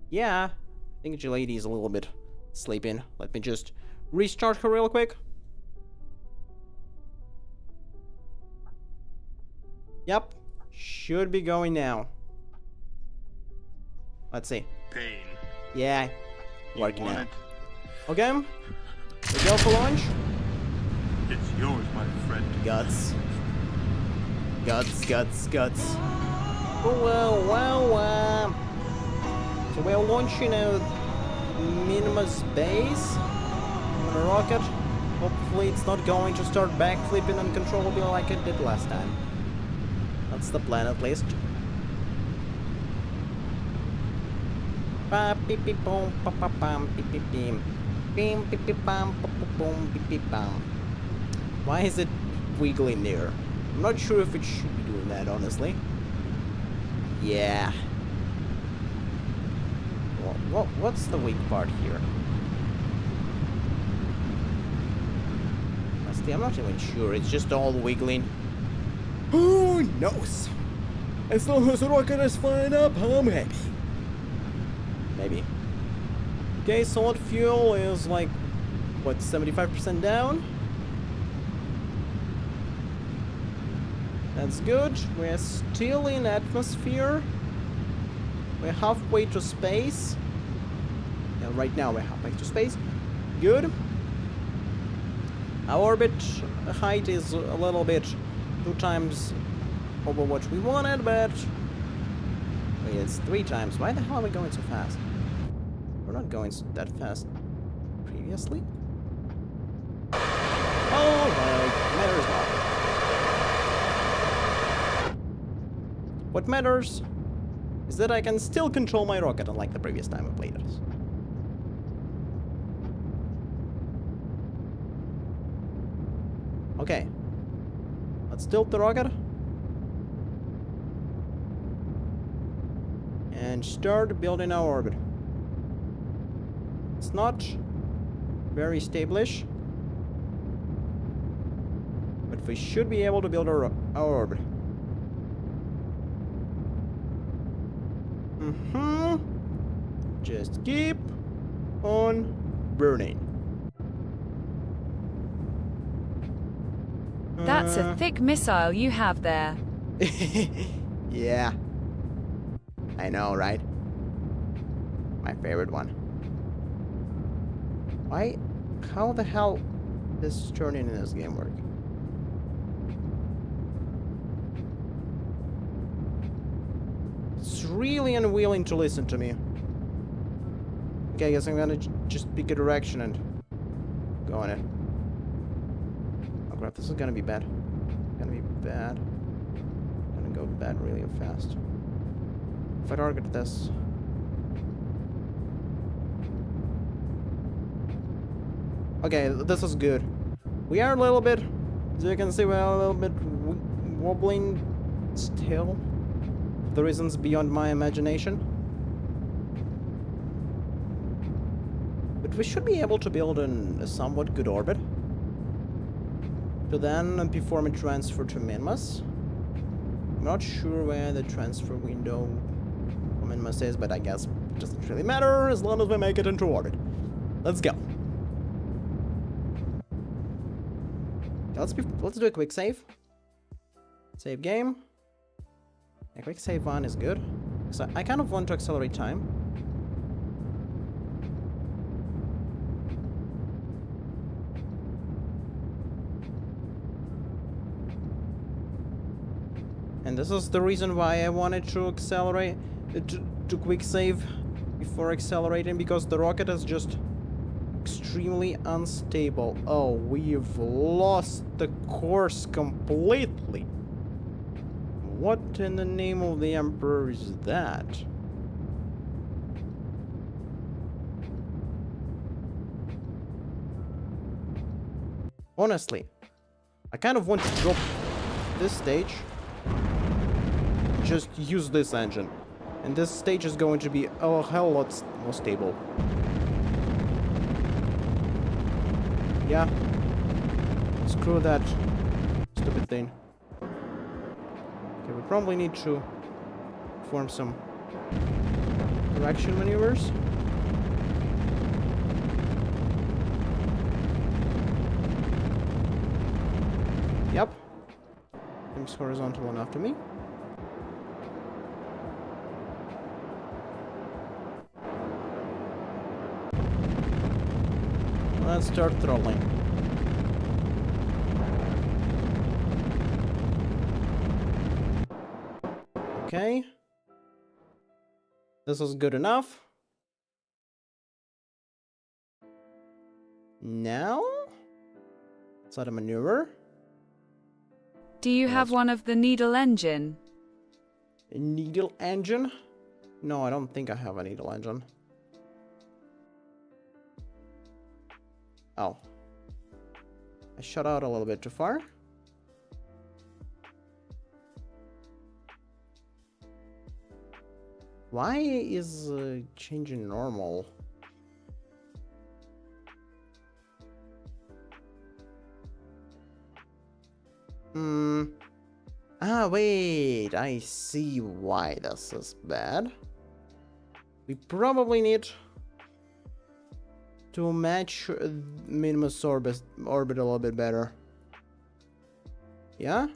Yeah, I think the lady is a little bit sleeping. Let me just restart her real quick. Yep, should be going now. Let's see. Pain. Yeah, You working want now. it? Okay, we go for launch. It's yours, my friend. Guts. Guts, guts, guts. Wow. So we're launching a Minimus base on a rocket. Hopefully it's not going to start backflipping uncontrollably like it did last time. That's the plan at least. Ba beep beep boom pa pa bam beep beep beam. Beam beep beep bam pa pa boom beep beep bam. Why is it wiggling there? I'm not sure if it should be doing that, honestly. Yeah. What's the weak part here? Honestly, I'm not even sure. It's just all wiggling. Who knows? As long as the rocket is flying up, I'm happy. Maybe. Okay, solid fuel is like, what, 75% down? That's good. We're still in atmosphere. We're halfway to space. Yeah, right now we're halfway to space. Good. Our orbit height is a little bit 2 times over what we wanted, but... Wait, it's 3 times. Why the hell are we going so fast? We're not going that fast previously. Alright, matters not. What matters is that I can still control my rocket, unlike the previous time I played this. Okay. Let's tilt the rocket. And start building our orbit. It's not very stable-ish, but we should be able to build our orbit. Just keep on burning. That's a thick missile you have there. Yeah. I know, right? My favorite one. Why? How the hell does turning in this game work? It's really unwilling to listen to me. Okay, I guess I'm gonna just pick a direction and go on it. Oh crap, this is gonna be bad. Gonna be bad. Gonna go bad really fast. If I target this. Okay, this is good. We are a little bit, as you can see, we're a little bit wobbling still. For the reasons beyond my imagination. But we should be able to build a somewhat good orbit. To then perform a transfer to Minmus. I'm not sure where the transfer window for Minmus is, but I guess it doesn't really matter as long as we make it into orbit. Let's go. Let's do a quick save. Save game. A quick save on is good. So I kind of want to accelerate time. And this is the reason why I wanted to accelerate, to quick save before accelerating, because the rocket is just extremely unstable. Oh, we've lost the course completely. What in the name of the Emperor is that? Honestly, I kind of want to drop this stage. Just use this engine. And this stage is going to be a hell lot more stable. Yeah. Screw that stupid thing. Okay, we probably need to perform some correction maneuvers. Yep. Seems horizontal enough to me. Let's start throttling. Okay. This is good enough. Now? Is that a maneuver? Do you have one of the needle engine? A needle engine? No, I don't think I have a needle engine. Oh. I shot out a little bit too far. Why is changing normal? Ah, wait. I see why this is bad. We probably need to match Minmus orbit a little bit better. Yeah?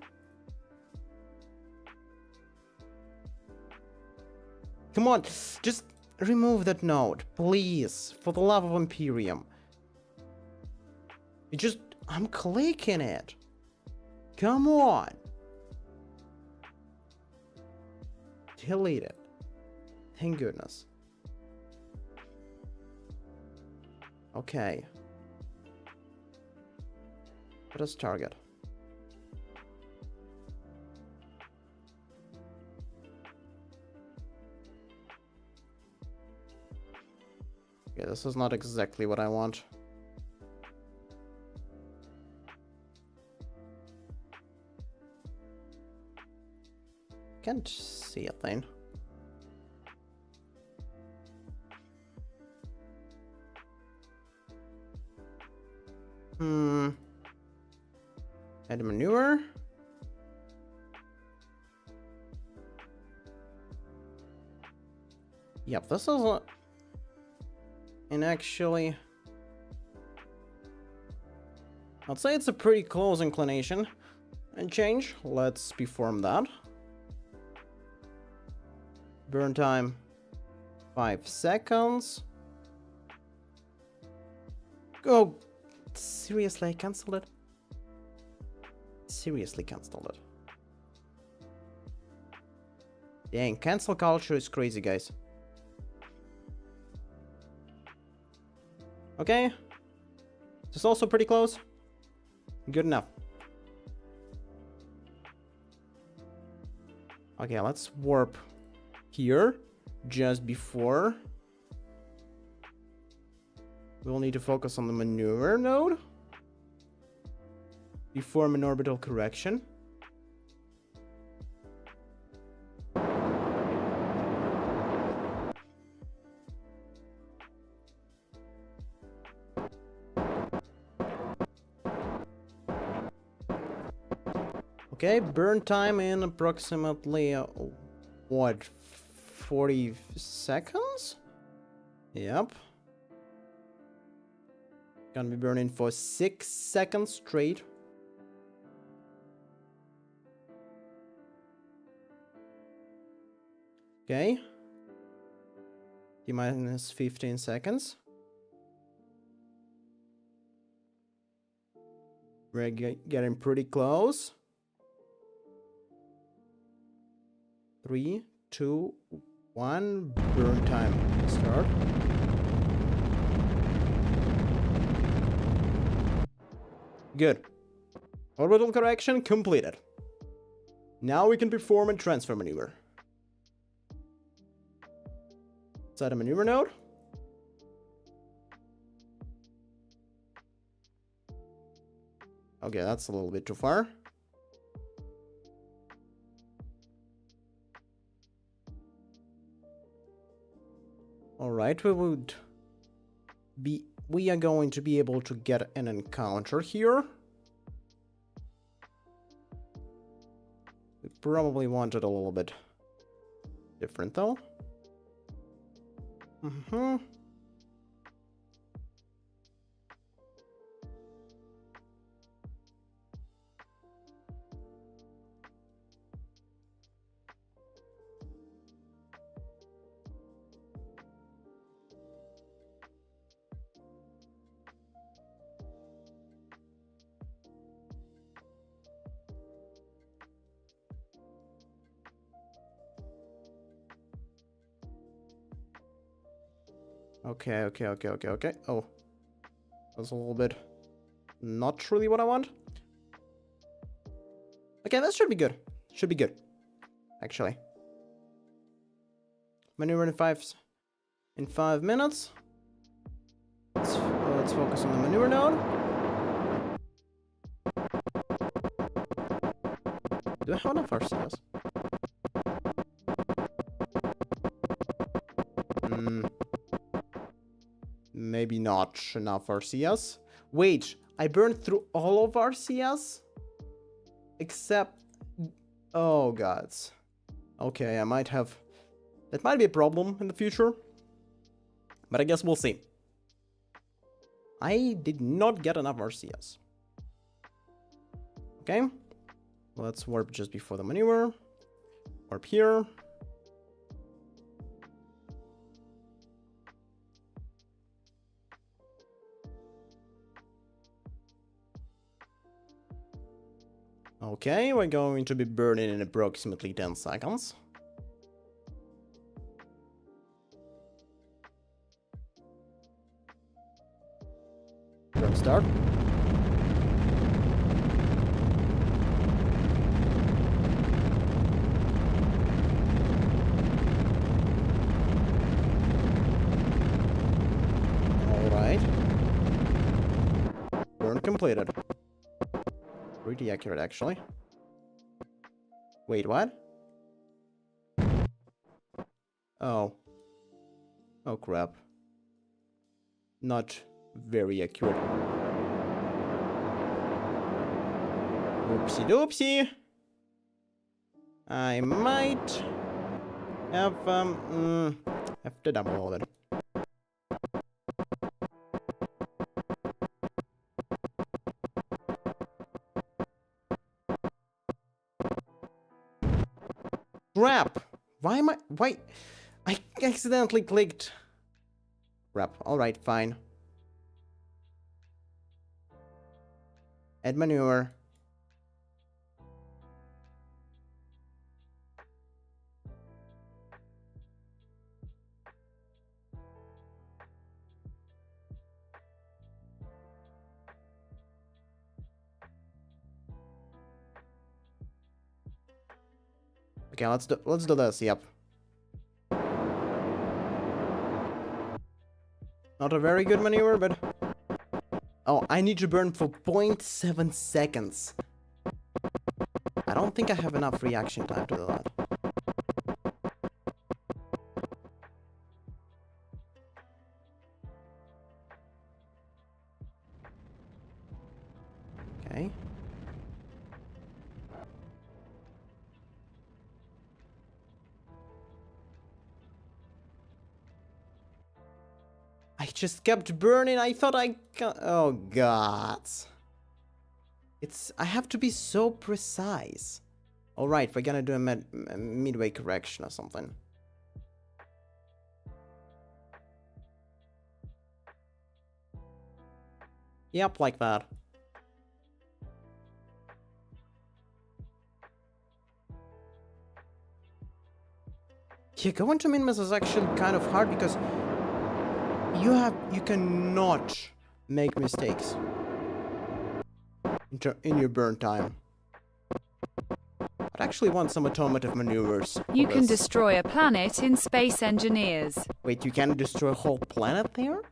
Come on, just remove that node, please, for the love of Imperium. I'm clicking it. Come on. Delete it. Thank goodness. Okay. Let us target. Okay, this is not exactly what I want. Can't see a thing. Add a maneuver. Yep, this is and actually, I'd say it's a pretty close inclination and change. Let's perform that. Burn time 5 seconds. Oh, seriously, I canceled it? Seriously canceled it. Dang, cancel culture is crazy, guys. Okay. This is also pretty close. Good enough. Okay, let's warp here just before. We'll need to focus on the maneuver node before an orbital correction. Okay, burn time in approximately, what, 40 seconds? Yep. Gonna be burning for 6 seconds straight. Okay. T-minus 15 seconds. We're getting pretty close. 3, 2, 1, burn time. Start. Good. Orbital correction completed. Now we can perform a transfer maneuver. Set a maneuver node. Okay, that's a little bit too far. Alright, we are going to be able to get an encounter here. We probably want it a little bit different though. Okay. Oh, that's a little bit not really what I want. Okay, that should be good. Should be good, actually. Maneuver in 5 minutes. Let's focus on the maneuver node. Do I have enough RCS? Maybe not enough RCS. Wait, I burned through all of RCS? Except... Oh, gods. Okay, I might have... That might be a problem in the future. But I guess we'll see. I did not get enough RCS. Okay. Let's warp just before the maneuver. Warp here. Okay, we're going to be burning in approximately 10 seconds. Burn start. Alright. Burn completed. Pretty accurate, actually. Wait, what? Oh. Oh, crap. Not very accurate. Oopsie doopsie. I might have to double all of it. Crap! Why? I accidentally clicked. Crap. Alright, fine. Add maneuver. Okay, let's do this. Yep. Not a very good maneuver, but oh, I need to burn for 0.7 seconds. I don't think I have enough reaction time to do that. Okay. I just kept burning. I thought I got... Oh, God. I have to be so precise. Alright, we're gonna do a midway correction or something. Yep, like that. Yeah, going to min-miss is actually kind of hard because you cannot make mistakes in your burn time. I'd actually want some automative maneuvers. You can destroy a planet in Space Engineers. Wait, you can destroy a whole planet there?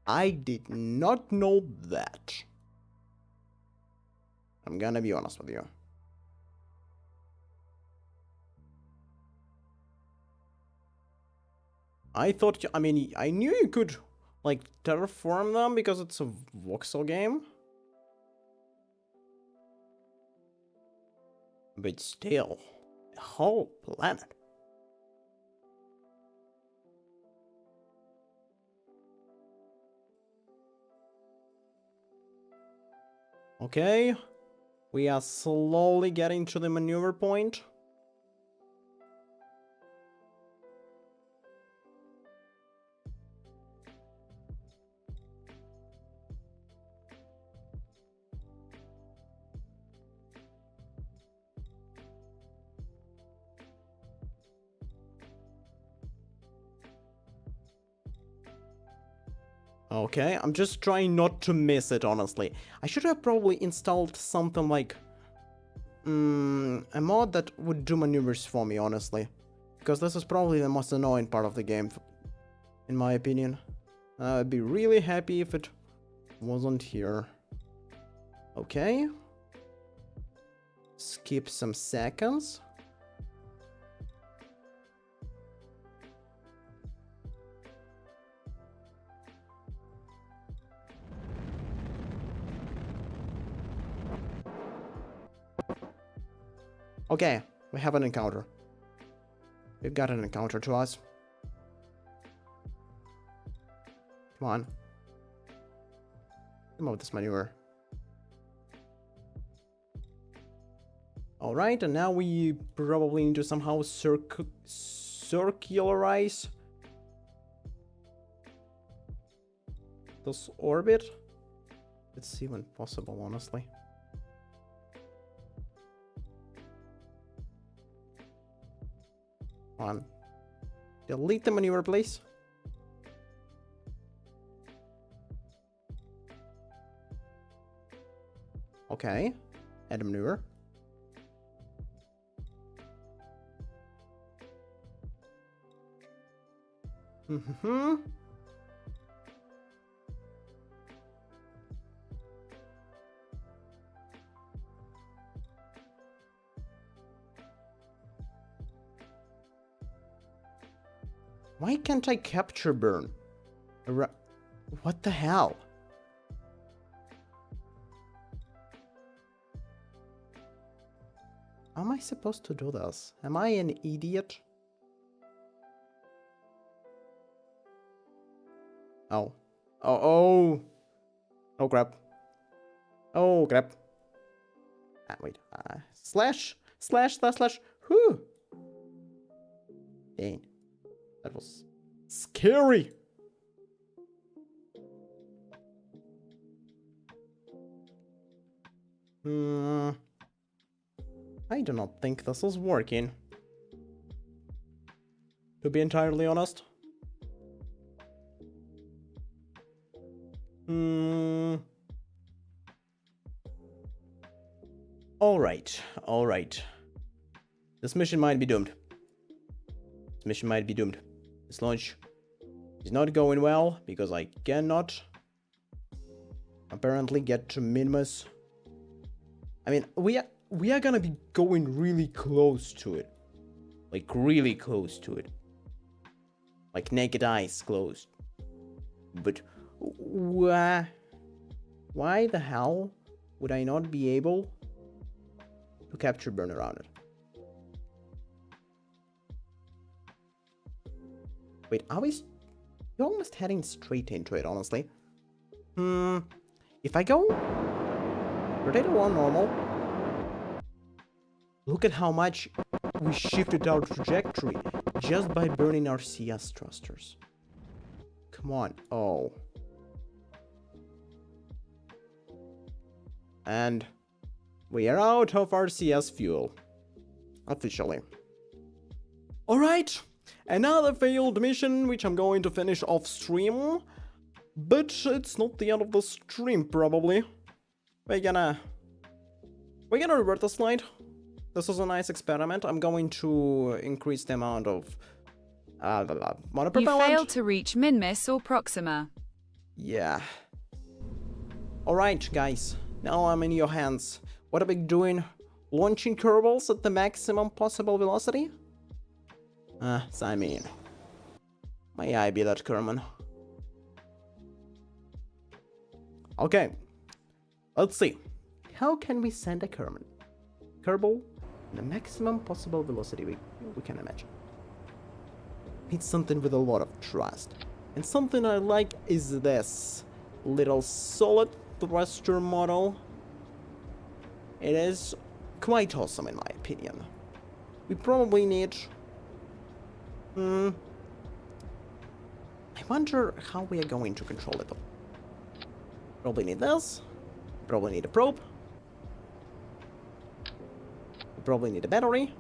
I did not know that. I'm gonna be honest with you. I thought, I mean, I knew you could, like, terraform them because it's a voxel game. But still, a whole planet. Okay, we are slowly getting to the maneuver point. Okay, I'm just trying not to miss it, honestly. I should have probably installed something like... a mod that would do maneuvers for me, honestly. Because this is probably the most annoying part of the game, in my opinion. I'd be really happy if it wasn't here. Okay. Skip some seconds. Okay, we have an encounter. We've got an encounter to us. Come on. Come on with this maneuver. Alright, and now we probably need to somehow circularize this orbit. It's even possible, honestly. On. Delete the maneuver, please. Okay. Add a maneuver. Mm-hmm. Why can't I capture burn? What the hell? How am I supposed to do this? Am I an idiot? Oh. Oh. Oh crap. Oh crap. Wait. Slash. Whew. Dang. That was scary. I do not think this is working. To be entirely honest. Alright. This mission might be doomed. This launch is not going well because I cannot apparently get to Minmus. I mean, we are gonna be going really close to it. Like, really close to it. Like, naked eyes closed. But why the hell would I not be able to capture burn around it? Wait, are we... You're almost heading straight into it, honestly. If I go... Rotate 1 normal. Look at how much we shifted our trajectory just by burning our CS thrusters. Come on. Oh. And we are out of our CS fuel. Officially. Alright. Another failed mission, which I'm going to finish off stream. But it's not the end of the stream, probably. We're gonna revert the slide. This is a nice experiment. I'm going to increase the amount of monopropellant. You failed to reach Minmus or Proxima. Yeah. Alright, guys. Now I'm in your hands. What are we doing? Launching Kerbals at the maximum possible velocity? So I mean... May I be that Kerman? Okay. Let's see. How can we send a Kerbal the maximum possible velocity we can imagine? It's something with a lot of trust. And something I like is this little solid thruster model. It is quite awesome in my opinion. We probably need... I wonder how we are going to control it though. Probably need this. Probably need a probe. We probably need a battery.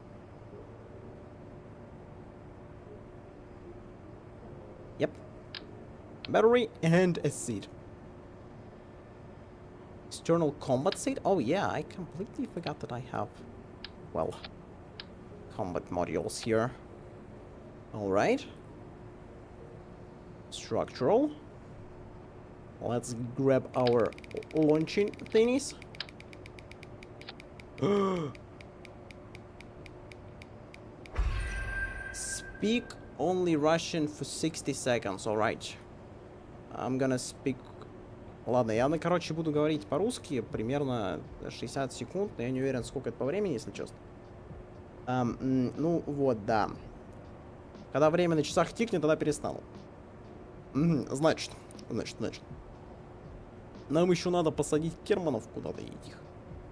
Yep. Battery and a seat. External combat seat? Oh yeah, I completely forgot that I have, well, combat modules here. Alright. Structural. Let's grab our launching thingies. Speak only Russian for 60 seconds, alright. I'm gonna speak... Ладно, я, короче, буду говорить по-русски примерно 60 секунд, но я не уверен, сколько это по времени, если честно. Ну, вот, да. Когда время на часах тикнет, тогда перестану. Значит. Нам еще надо посадить Керманов куда-то, этих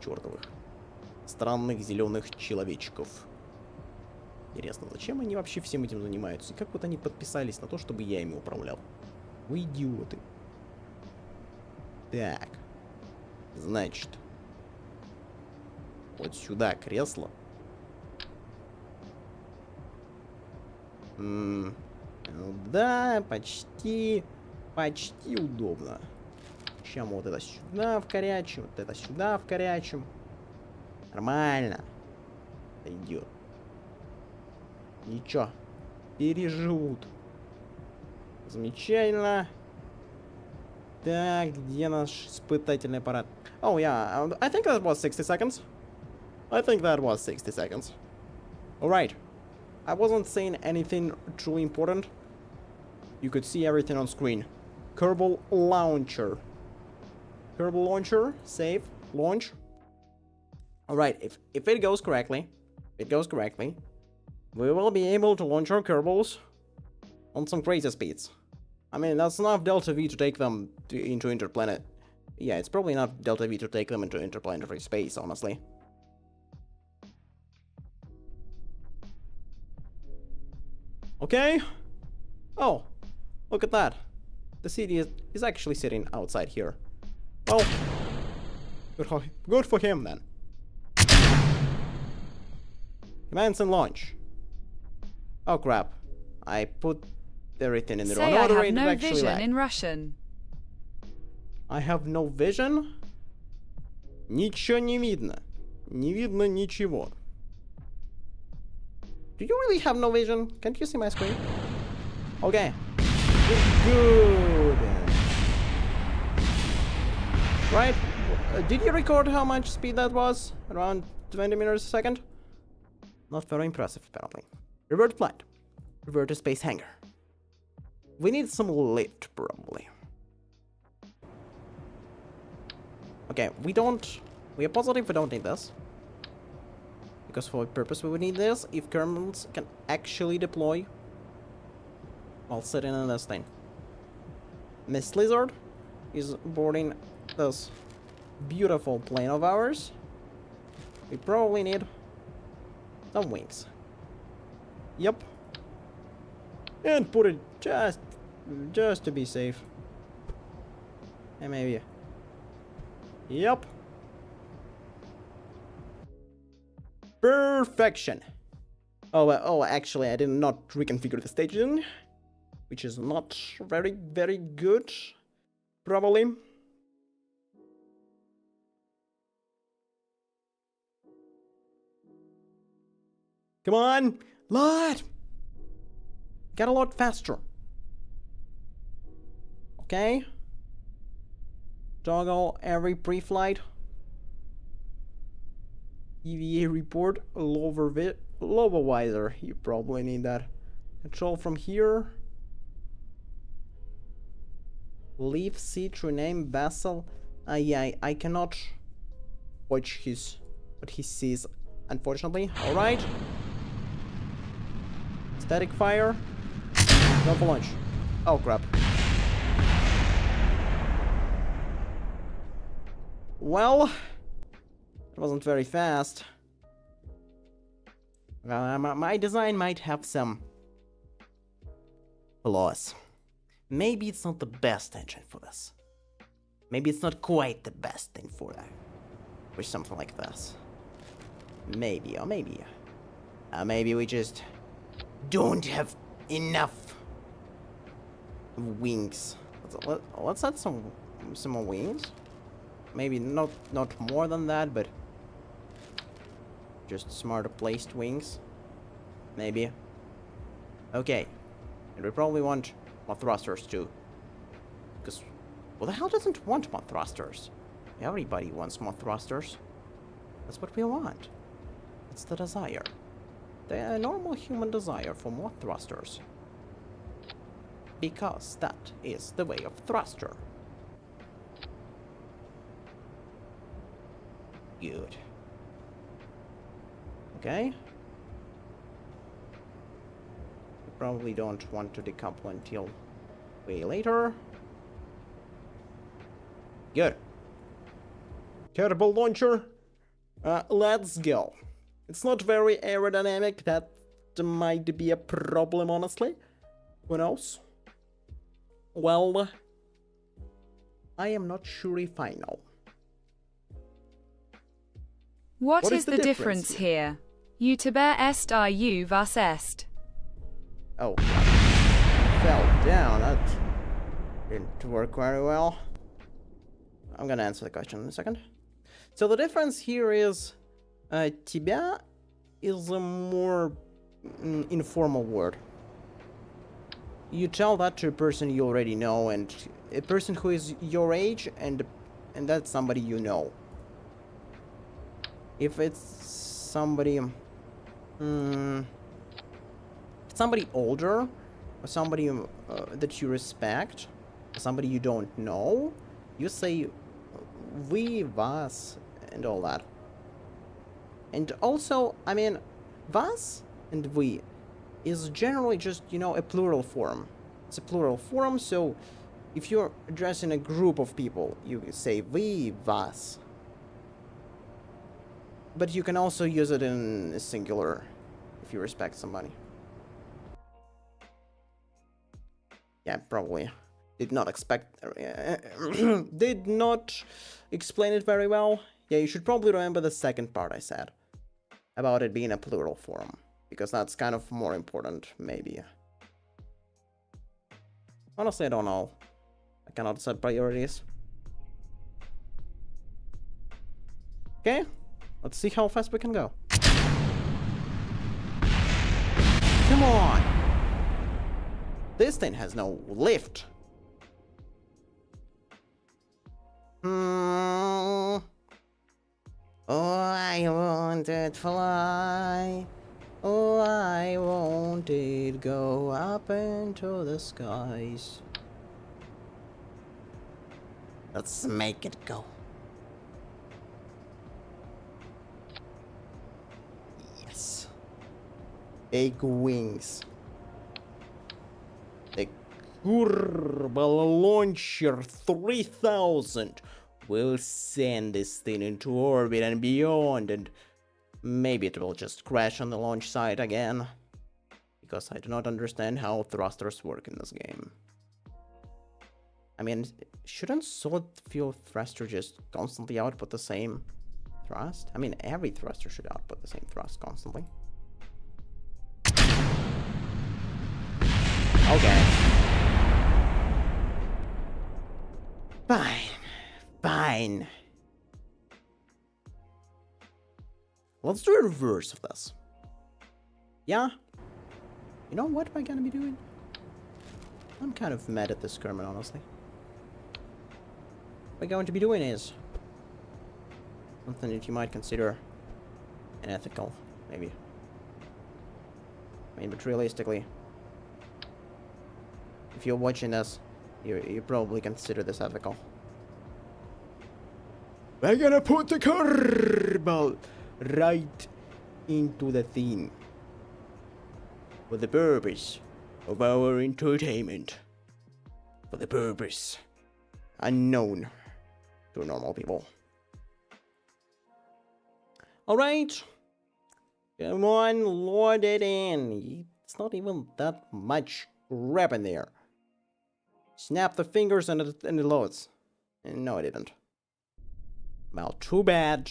чертовых странных зеленых человечков. Интересно, зачем они вообще всем этим занимаются? И как вот они подписались на то, чтобы я ими управлял? Вы идиоты. Так. Значит. Вот сюда кресло. Ну да, почти удобно. Сейчас мы вот это сюда вкорячим, вот это сюда вкорячим. Нормально. Идет. Ничего. Переживут. Замечательно. Так, где наш испытательный аппарат? Oh, yeah, I think that was 60 seconds. Alright. I wasn't saying anything truly important. You could see everything on screen. Kerbal launcher. Kerbal launcher. Save. Launch. Alright, if it goes correctly, we will be able to launch our Kerbals on some crazy speeds. I mean, that's enough Delta V to take them into interplanet. Yeah, it's probably enough Delta V to take them into interplanetary space, honestly. Okay, Oh, look at that. The city is actually sitting outside here. Well, good for him then. Commands and launch. Oh crap. I put everything in the wrong Say I order have and it no actually vision lagged. in Russian. I have no vision. Ничего не видно. Не видно ничего. Do you really have no vision? Can't you see my screen? Okay. Good. Right. Did you record how much speed that was? Around 20 meters a second? Not very impressive, apparently. Revert flight. Revert to space hangar. We need some lift, probably. Okay, we are positive we don't need this. Because for what purpose we would need this if Kerbals can actually deploy while sitting in this thing. Miss Lizard is boarding this beautiful plane of ours. We probably need some wings. Yep. And put it just to be safe. And maybe. Yep. Perfection. Oh, actually, I did not reconfigure the staging, which is not very good, probably. Come on, lot. Get a lot faster. Okay. Toggle every pre-flight. EVA report, lower visor. You probably need that. Control from here. Leave seat, rename vessel. Yeah, I cannot watch what he sees, unfortunately. Alright. Static fire. Go for launch. Oh crap. Well, it wasn't very fast. My design might have some flaws. Maybe it's not the best engine for this. Maybe it's not quite the best thing for that. Or something like this. Maybe, or maybe. Maybe we just don't have enough wings. Let's add some more wings. Maybe not more than that, but just smarter placed wings. Maybe. Okay. And we probably want more thrusters too. Because who the hell doesn't want more thrusters? Everybody wants more thrusters. That's what we want. It's the desire. The normal human desire for more thrusters. Because that is the way of thruster. Good. Okay. We probably don't want to decouple until way later. Good. Kerbal launcher. Let's go. It's not very aerodynamic. That might be a problem, honestly. Who knows? Well, I am not sure if I know. What is the difference here? YouTuber est IU vas est. Oh, fell down. That didn't work very well. I'm gonna answer the question in a second. So the difference here is, тебя is a more informal word. You tell that to a person you already know, and a person who is your age, and that's somebody you know. If it's somebody, older, or somebody that you respect, or somebody you don't know, you say we, vas, and all that. And also, I mean, vas and we is generally just, you know, a plural form. It's a plural form, so if you're addressing a group of people, you say we, vas. But you can also use it in a singular if you respect somebody. Yeah, probably did not expect... did not explain it very well. Yeah, you should probably remember the second part I said. About it being a plural form. Because that's kind of more important, maybe. Honestly, I don't know. I cannot set priorities. Okay, let's see how fast we can go. Come on! This thing has no lift. Oh, I want it fly. Oh, I want it go up into the skies. Let's make it go. Yes. Big wings. The Kerbal Launcher 3000 will send this thing into orbit and beyond, and maybe it will just crash on the launch site again. Because I do not understand how thrusters work in this game. I mean, shouldn't solid fuel thruster just constantly output the same thrust? I mean, every thruster should output the same thrust constantly. Okay. Fine. Fine. Let's do a reverse of this. Yeah? You know what am I gonna be doing? I'm kind of mad at this Kerbal, honestly. What we're going to be doing is something that you might consider unethical, maybe. I mean, but realistically, if you're watching this, you probably consider this ethical. We're gonna put the Kerbal right into the thing for the purpose of our entertainment. For the purpose unknown to normal people. Alright. Come on, load it in. It's not even that much crap in there. Snap the fingers and it loads. No, it didn't. Well, too bad.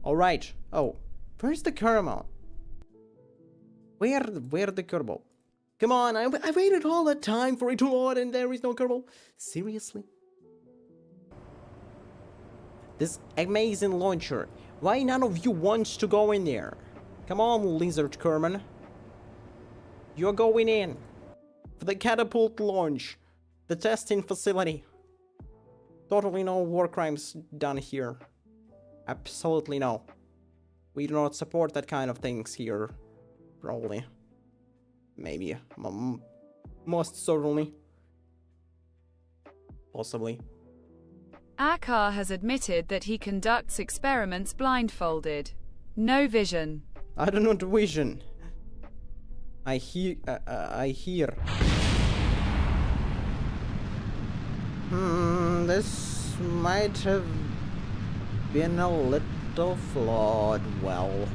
Alright. Oh, where's the Kerbal? Where the Kerbal? Come on, I waited all the time for it to load and there is no Kerbal. Seriously? This amazing launcher. Why none of you wants to go in there? Come on, Lizard Kerbal. You're going in. For the catapult launch. The testing facility. Totally no war crimes done here. Absolutely no. We do not support that kind of things here. Probably. Maybe. Most certainly. Possibly. Akar has admitted that he conducts experiments blindfolded. No vision. I do not vision. I hear. This might have been a little flawed. Well,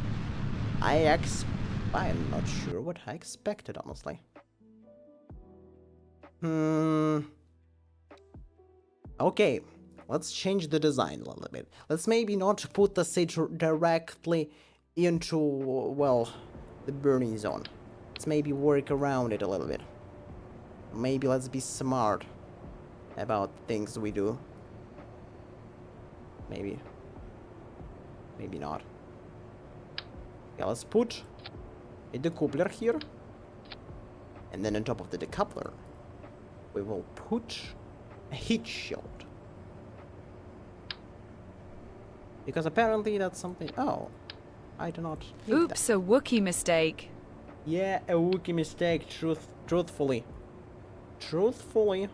I'm not sure what I expected, honestly. Okay, let's change the design a little bit. Let's maybe not put the stage directly into, well, the burning zone. Let's maybe work around it a little bit. Maybe let's be smart about things we do. Maybe. Maybe not. Yeah, let's put a decoupler here. And then on top of the decoupler, we will put a heat shield. Because apparently that's something... Oh, I do not need Oops, that. a Wookiee mistake. Yeah, a Wookiee mistake, truthfully. Truthfully.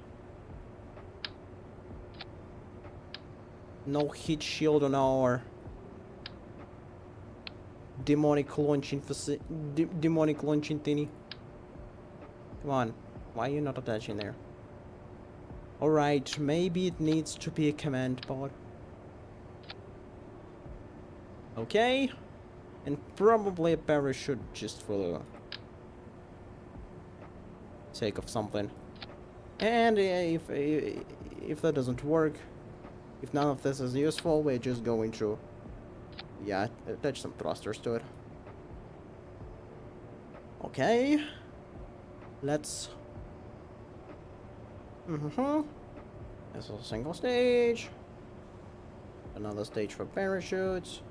No heat shield on our demonic launching thingy. Come on, why are you not attaching there? Alright, maybe it needs to be a command pod. Okay. And probably a parachute just for the sake of something. And if that doesn't work, if none of this is useful, we're just going to, yeah, attach some thrusters to it. Okay. Let's... This is a single stage. Another stage for parachutes.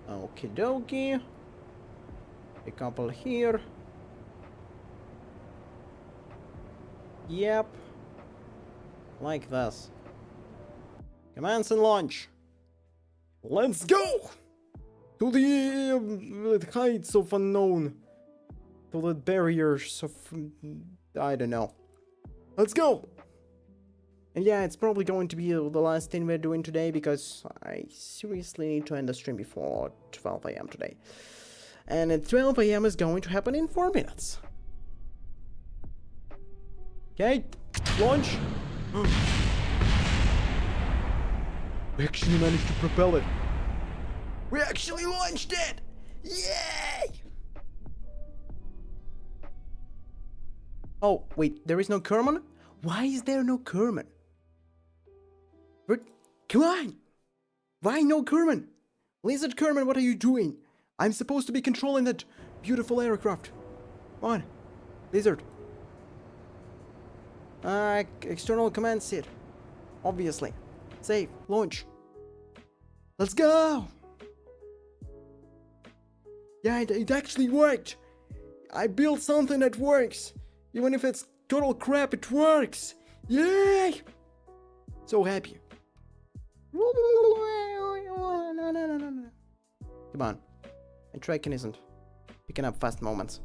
Okie dokie. A couple here. Yep. Like this. Commence and launch. Let's go! To the heights of unknown. To the barriers of... I don't know. Let's go! And yeah, it's probably going to be the last thing we're doing today because I seriously need to end the stream before 12 AM today. And at 12 AM is going to happen in 4 minutes. Okay, launch. We actually managed to propel it. We actually launched it! Yay! Oh, wait, there is no Kerman? Why is there no Kerman? Come on! Why no Kerman? Lizard Kerman, what are you doing? I'm supposed to be controlling that beautiful aircraft. Come on, Lizard. External command SID. Obviously. Save. Launch. Let's go! Yeah, it actually worked! I built something that works! Even if it's total crap, it works! Yay! So happy. No. Come on. My tracking isn't picking up fast moments.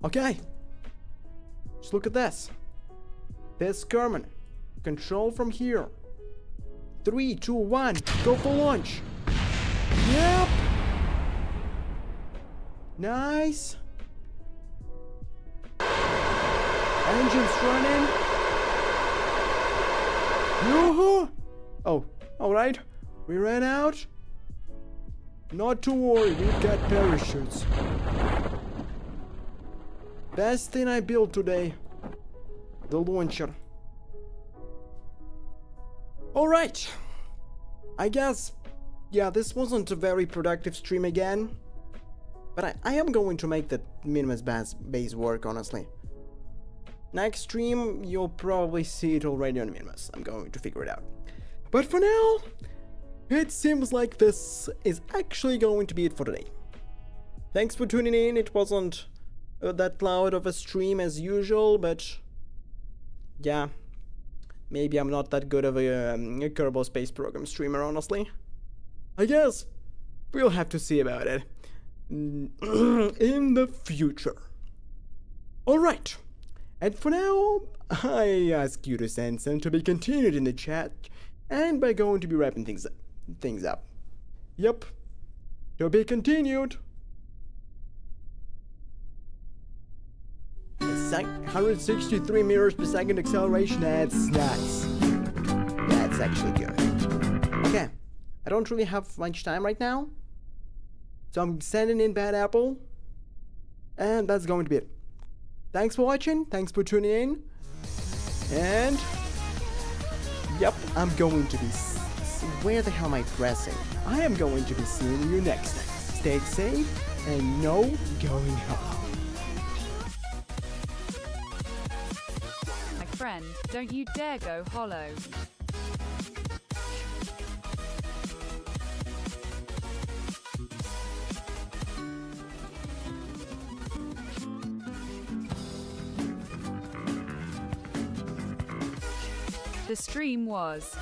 Okay. Just look at this. This Kerman. Control from here. 3, 2, 1. Go for launch. Yep. Nice. Engines running. Yoo-hoo. Oh, alright. We ran out. Not to worry, we've got parachutes. Best thing I built today. The launcher. Alright. I guess, yeah, this wasn't a very productive stream again. But I am going to make the Minimus base work, honestly. Next stream, you'll probably see it already on Minimus. I'm going to figure it out. But for now, it seems like this is actually going to be it for today. Thanks for tuning in. It wasn't that loud of a stream as usual, but yeah, maybe I'm not that good of a Kerbal Space Program streamer, honestly. I guess we'll have to see about it in the future. Alright, and for now, I ask you to send some to be continued in the chat, and we're going to be wrapping things up. Yep, to be continued. 163 meters per second acceleration, that's nice. That's actually good. Okay, I don't really have much time right now, so I'm sending in Bad Apple, and that's going to be it. Thanks for watching, thanks for tuning in, and yep, I'm going to be... Where the hell am I pressing? I am going to be seeing you next time. Stay safe, and no going home. My friend, don't you dare go hollow. The stream was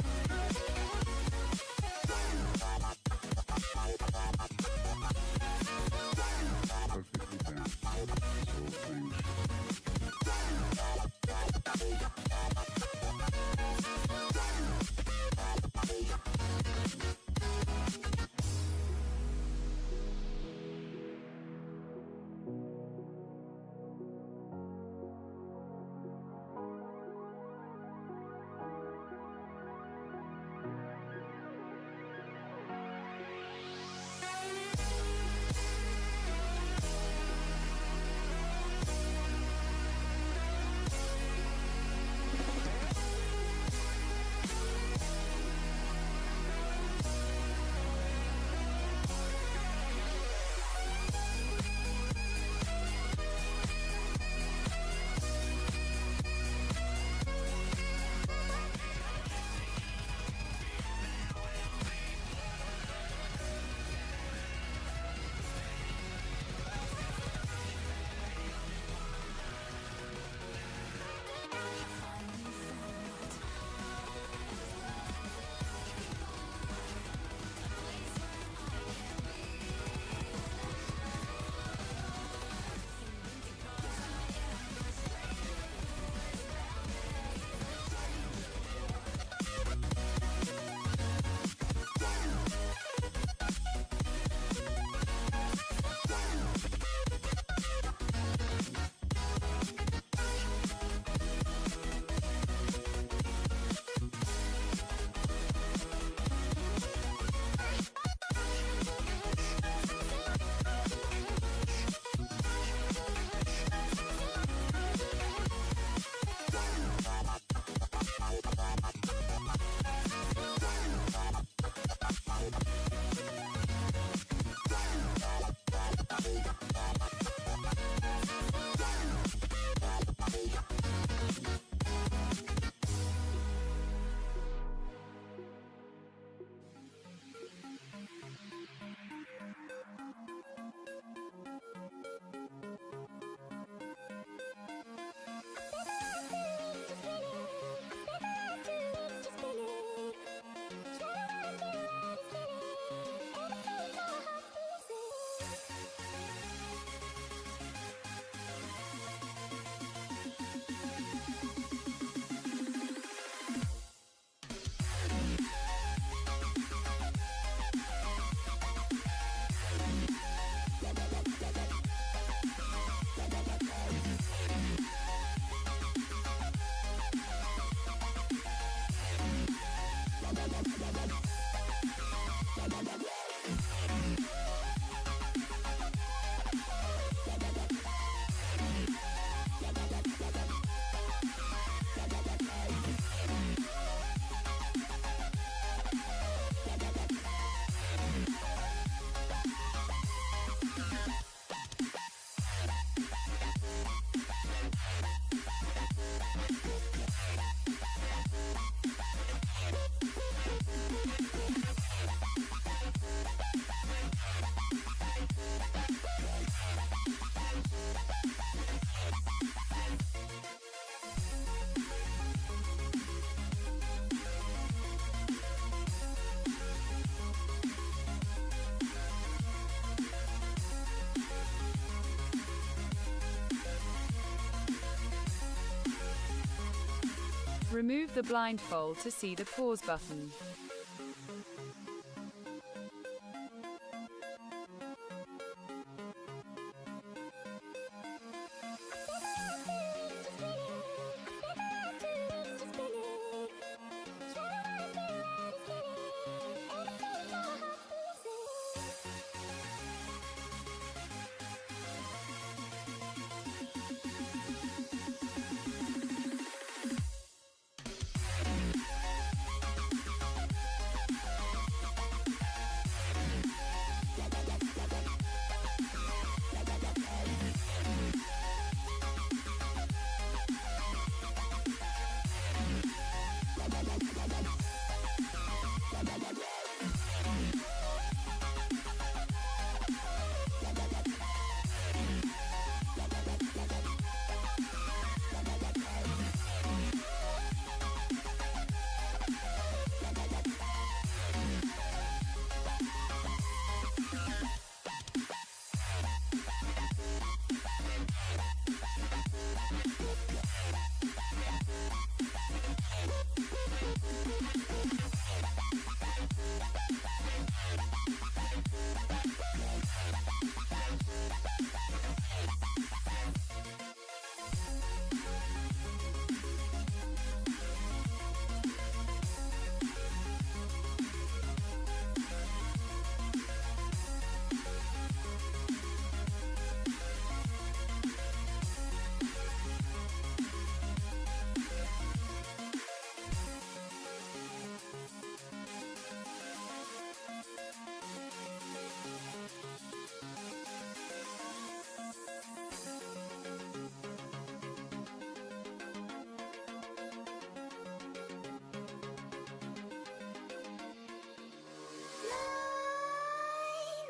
Remove the blindfold to see the pause button.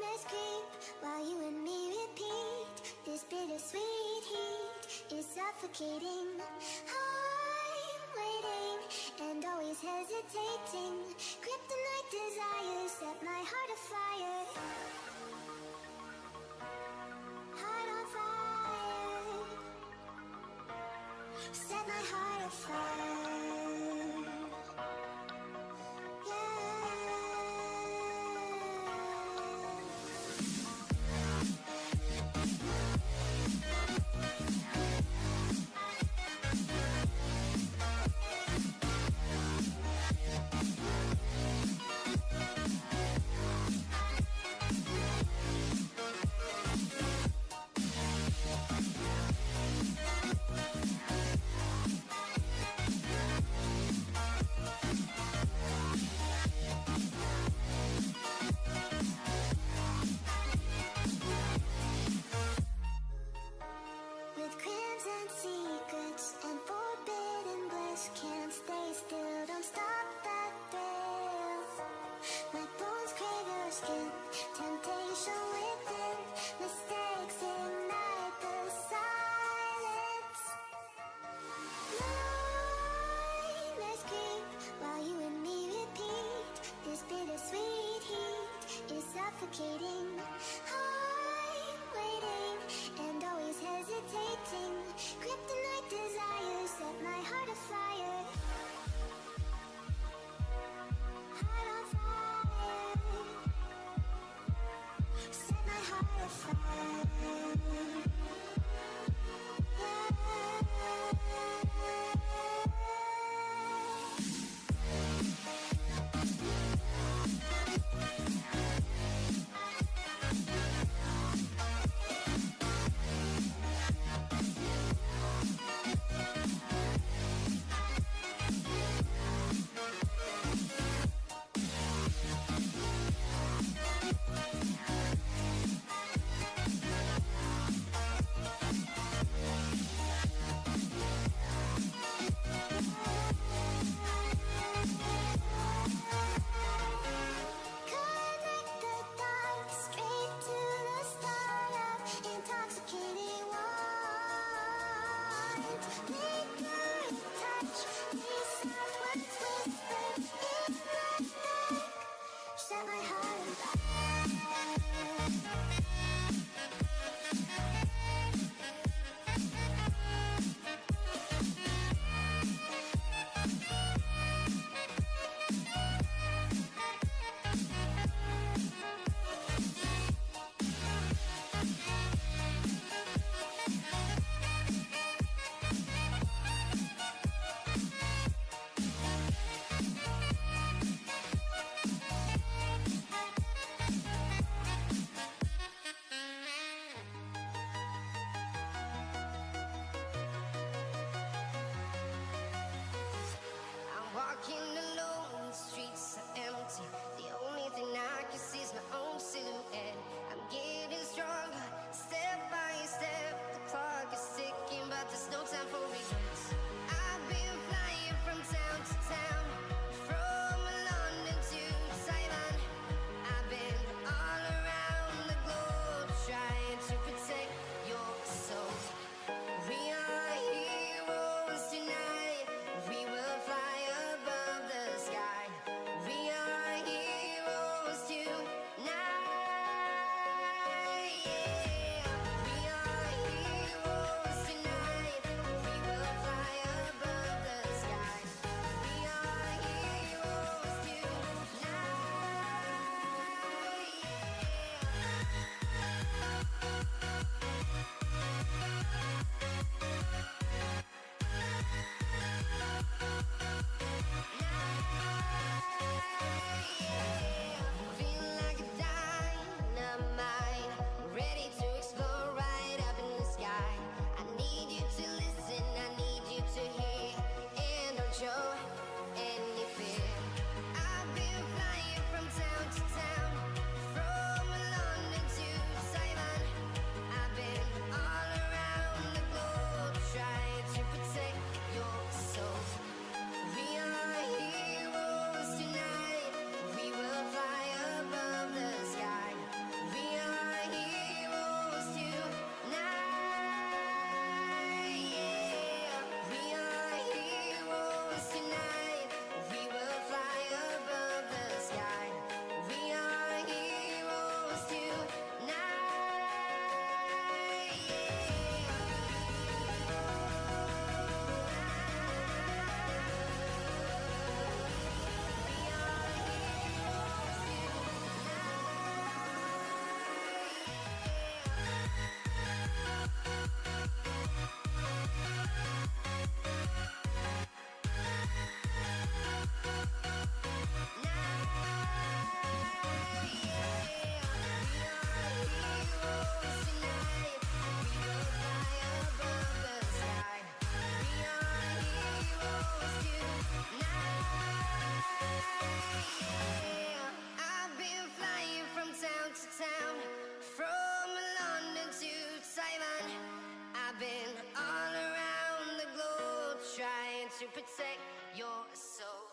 Let's creep while you and me repeat. This bittersweet heat is suffocating. I'm waiting and always hesitating. Kryptonite desires set my heart afire. Heart on fire. Set my heart afire. With crimson secrets and forbidden bliss, can't stay still, don't stop that thrill. My bones crave your skin, temptation within, mistakes ignite the silence. Nightmares creep while you and me repeat. This bittersweet heat is suffocating. I'm waiting and always hesitating. Kryptonite desires set my heart afire. Heart on fire. to protect your soul.